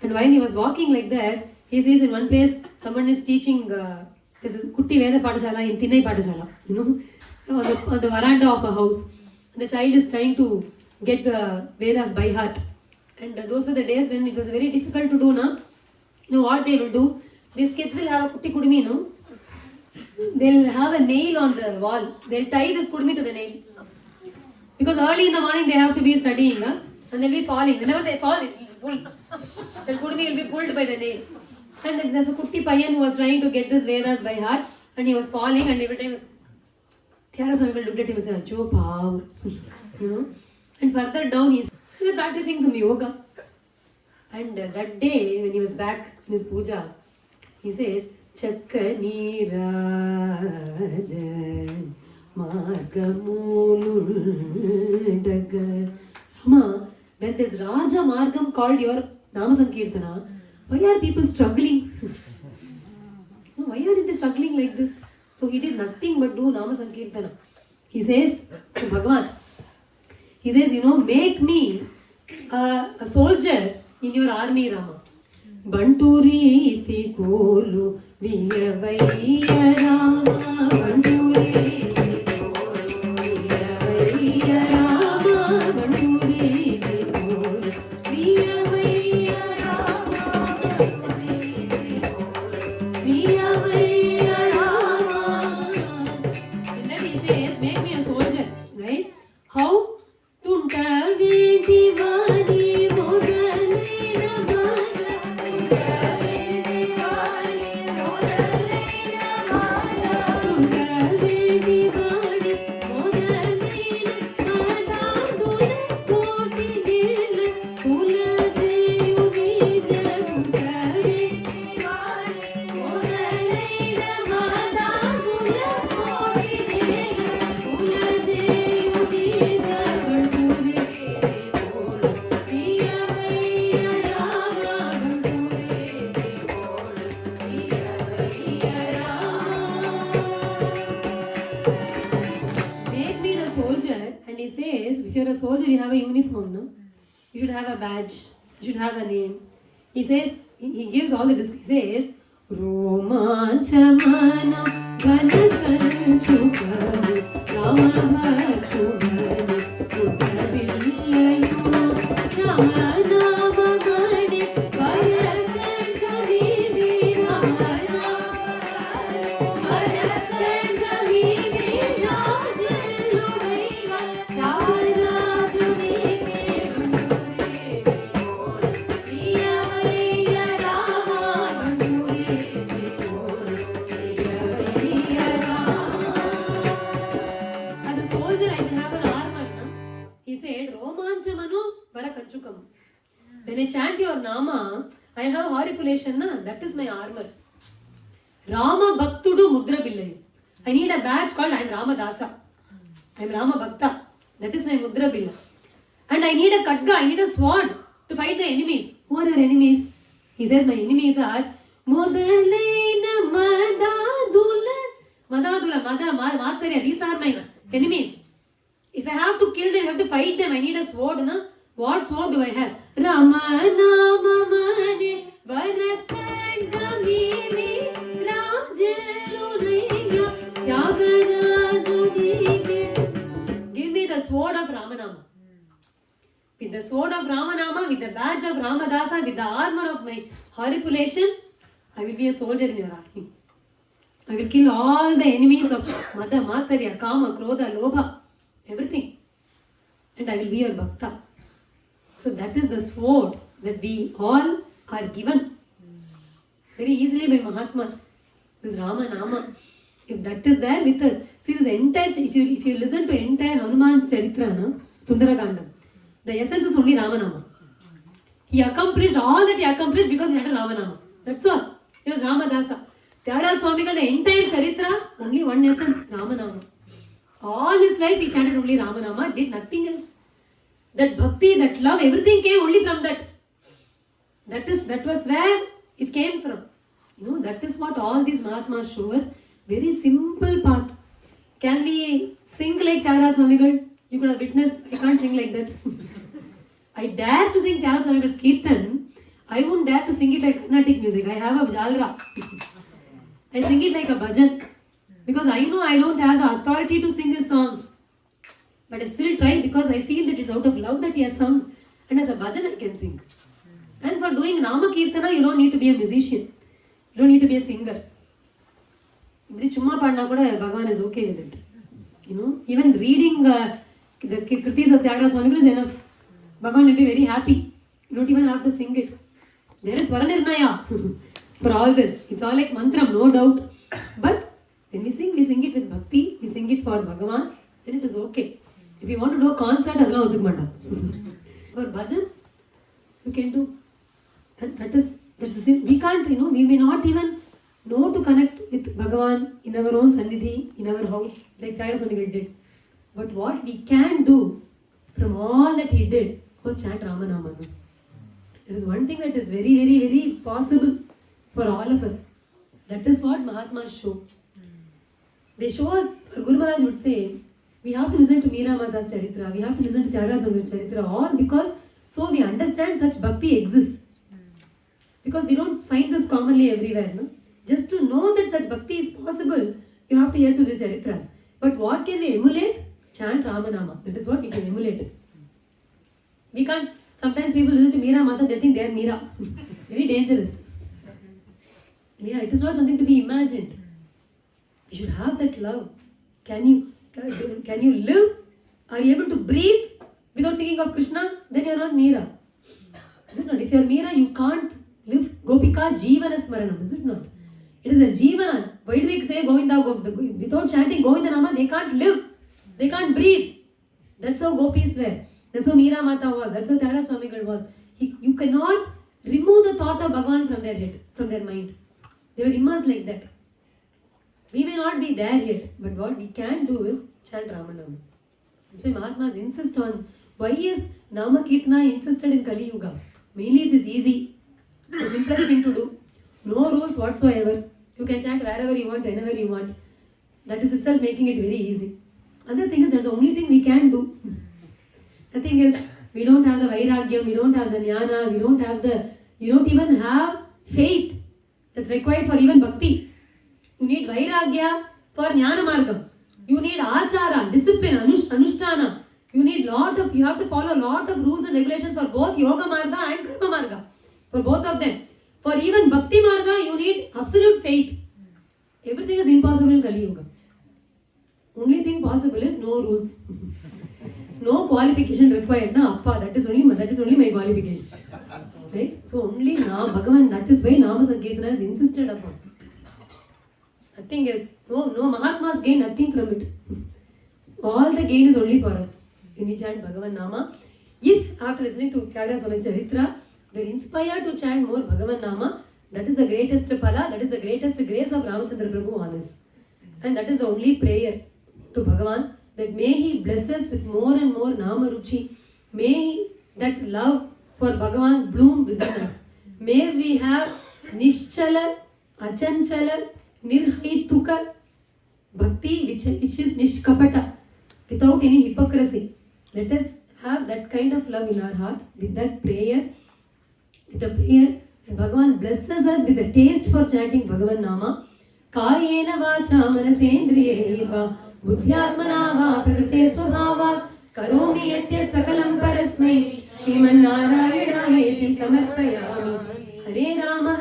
And while he was walking like that, he sees in one place, someone is teaching, this is Kutti Veda Padashala in Thinnai Padashala, on the veranda of a house. And the child is trying to get Vedas by heart. And those were the days when it was very difficult to do, na? What they will do? These kids will have a Kutti Kudumi, they'll have a nail on the wall. They'll tie this kudumi to the nail. Because early in the morning they have to be studying, and they'll be falling. Whenever they fall, it will pull. The kudumi will be pulled by the nail. And then there's a Kutti Payan who was trying to get this Vedas by heart, and he was falling, and every time Thyagaraja Swami looked at him and said, "Acho pav," you know. And further down, he was practicing some yoga. And that day, when he was back in his puja, he says, "Chakkaniraja Margamuludaga." Rama, when this Raja Margam called your Nama Sankirtana, why are people struggling? Why are they struggling like this? So he did nothing but do Nama Sankirtana. He says to Bhagavan, he says, make me a soldier in your army, Rama. Banturiti kolu viyavaiya Rama. Banturiti kolu viyavaiya Rama. Banturiti kolu viyavaiya Rama. Banturiti kolu viyavaiya Rama. And then he says, make me a soldier, right? How? Tunta vedivani modalena mala. Tunta vedivani modalena mala. Tunta vedivani modalena mala. Dule koti nila kula jeyunija. Tunta vedivani modalena mala. Dule koti nila kula jeyunija. Make me the soldier, and he says, if you're a soldier, you have a uniform, no? You should have a badge, you should have a name. He says, he gives all the he says, Romanchamana Ganakanchukam Ramavachubhani Uttabillayu Ramanamagani Varakantamivi Varakantamivi Rajaluvaiga Rajarajuvike Viyavaiya Rama Vandurike Viyavaiya Rama. As a soldier, I should have an armor, no? He said, Romanchamanu Varakanchukam. When I chant your Nama, I have horripilation, na? That is my armor. Rama Bhaktudu Mudra Billayu. I need a badge called I am Ramadasa. I am Rama Bhakta. That is my Mudra Billa. And I need a Khadga, I need a sword to fight the enemies. Who are your enemies? He says, my enemies are Mudalaina Madadula, Matsarya. These are my enemies. If I have to kill them, I have to fight them. I need a sword, na? What sword do I have? Ramanamamane Varakandamini Rajalunaya Thyagaraja. Give me the sword of Ramanama. With the sword of Ramanama, with the badge of Ramadasa, with the armor of my horripilation, I will be a soldier in your army. I will kill all the enemies of Mada, Matsarya, Kama, Krodha, Lobha, everything. And I will be your Bhakta. So that is the sword that we all are given very easily by Mahatmas. This Rama Nama. If that is there with us, see this entire, if you listen to entire Hanuman's charitra, no? Sundarakandam, the essence is only Rama Nama. He accomplished all that he accomplished because he had a Rama Nama. That's all. He was Ramadasa. Tyagaraja Swami, the entire charitra, only one essence, Rama Nama. All his life he chanted only Rama Nama, did nothing else. That bhakti, that love, everything came only from that. That was where it came from. That is what all these Mahatmas show us. Very simple path. Can we sing like Tyagaraja Swami? You could have witnessed, I can't sing like that. I dare to sing Tyagaraja Swami's Kirtan. I won't dare to sing it like Carnatic music. I have a jalra. I sing it like a bhajan. Because I know I don't have the authority to sing his songs. But I still try because I feel that it's out of love that he has sung. And as a bhajan I can sing. And for doing Nama Kirtana, you don't need to be a musician. You don't need to be a singer. இப்படி சும்மா பாடினா கூட பகவான் is okay with it. Even reading the Kritis of Thyagaraja Swami is enough. Bhagavan will be very happy. You don't even have to sing it. There is Swaranirnaya for all this. It's all like mantram, no doubt. But when we sing it with bhakti, we sing it for Bhagavan, then it is okay. If you want to do a concert, adala othuk matta. For bhajan, you can do. That's we can't, we may not even know to connect with Bhagavan in our own sannidhi, in our house, like Thyagaraja Swami did. But what we can do from all that he did was chant Ramanama. There is one thing that is very, very, very possible for all of us. That is what Mahatmas show. They show us, Guru Maharaj would say, we have to listen to Meera Mata's charitra, we have to listen to Thyagaraja Swami's charitra, all because so we understand such bhakti exists. Because we don't find this commonly everywhere. No? Just to know that such bhakti is possible, you have to hear to the charitras. But what can we emulate? Chant Ramanama. That is what we can emulate. We can't. Sometimes people listen to Meera Mata, they think they are Meera. Very dangerous. Yeah, it is not something to be imagined. You should have that love. Can you live? Are you able to breathe without thinking of Krishna? Then you are not Meera. Is it not? If you are Meera, you can't live. Gopika Jeevana Smaranam. Is it not? It is a Jeevana. Why do we say Govinda? Without chanting Govinda Nama, they can't live. They can't breathe. That's how gopis were. That's how Meera Mata was. That's how Thyagaraja Swami was. You cannot remove the thought of Bhagavan from their head, from their mind. They were immersed like that. We may not be there yet, but what we can do is chant Ramanama. So Mahatmas insist on, why is Nama Kirtana insisted in Kali Yuga? Mainly it is easy. The simplest thing to do. No rules whatsoever. You can chant wherever you want, whenever you want. That is itself making it very easy. Other thing is, that's the only thing we can do. Nothing else. We don't have the vairagyam, we don't have the jnana, you don't even have faith that's required for even bhakti. You need vairagya for jnana margam. You need achara, discipline, anushtana. You have to follow a lot of rules and regulations for both yoga marga and karma marga. For both of them. For even bhakti marga, you need absolute faith. Everything is impossible in Kali Yuga. Only thing possible is no rules. No qualification required. Na appa, that is only my qualification. Right? So only Bhagavan, that is why Nama Sankirtana is insisted upon. Nothing else. No Mahatmas gain nothing from it. All the gain is only for us. When we chant Bhagavan Nama, if after listening to Thyagaraja Swami's charitra, we are inspired to chant more Bhagavan Nama, that is the greatest phala, that is the greatest grace of Ramachandra Prabhu on us. And that is the only prayer to Bhagavan, that may he bless us with more and more Nama Ruchi. May that love for Bhagavan bloom within us. May we have Nishchala, Achanchala, Nirhaituka Bhakti, which is Nishkapata, without any hypocrisy. Let us have that kind of love in our heart with that prayer. With the prayer, and Bhagavan blesses us with a taste for chanting Bhagavan Nama. Kayena vacha manasendriyeva buddhyatmana va prakrite swabhavat karomi yatyat sakalam parasmai Shrimanarayanaayeti samarpayami. Hare Rama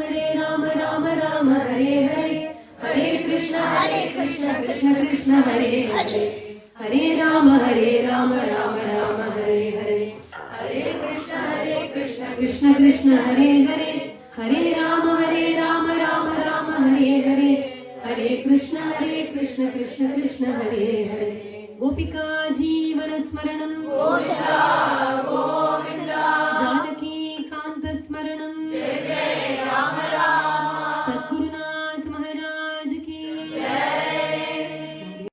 Rama Rama Hare Hare Hare Krishna Krishna Krishna Hare Hare Hare Rama Rama Rama Hare Hare Hare Krishna Krishna Krishna Hare Hare Hare Rama Rama Hare Hare Hare Krishna Krishna Krishna Hare Hare. Gopika Jeevana Smaranam.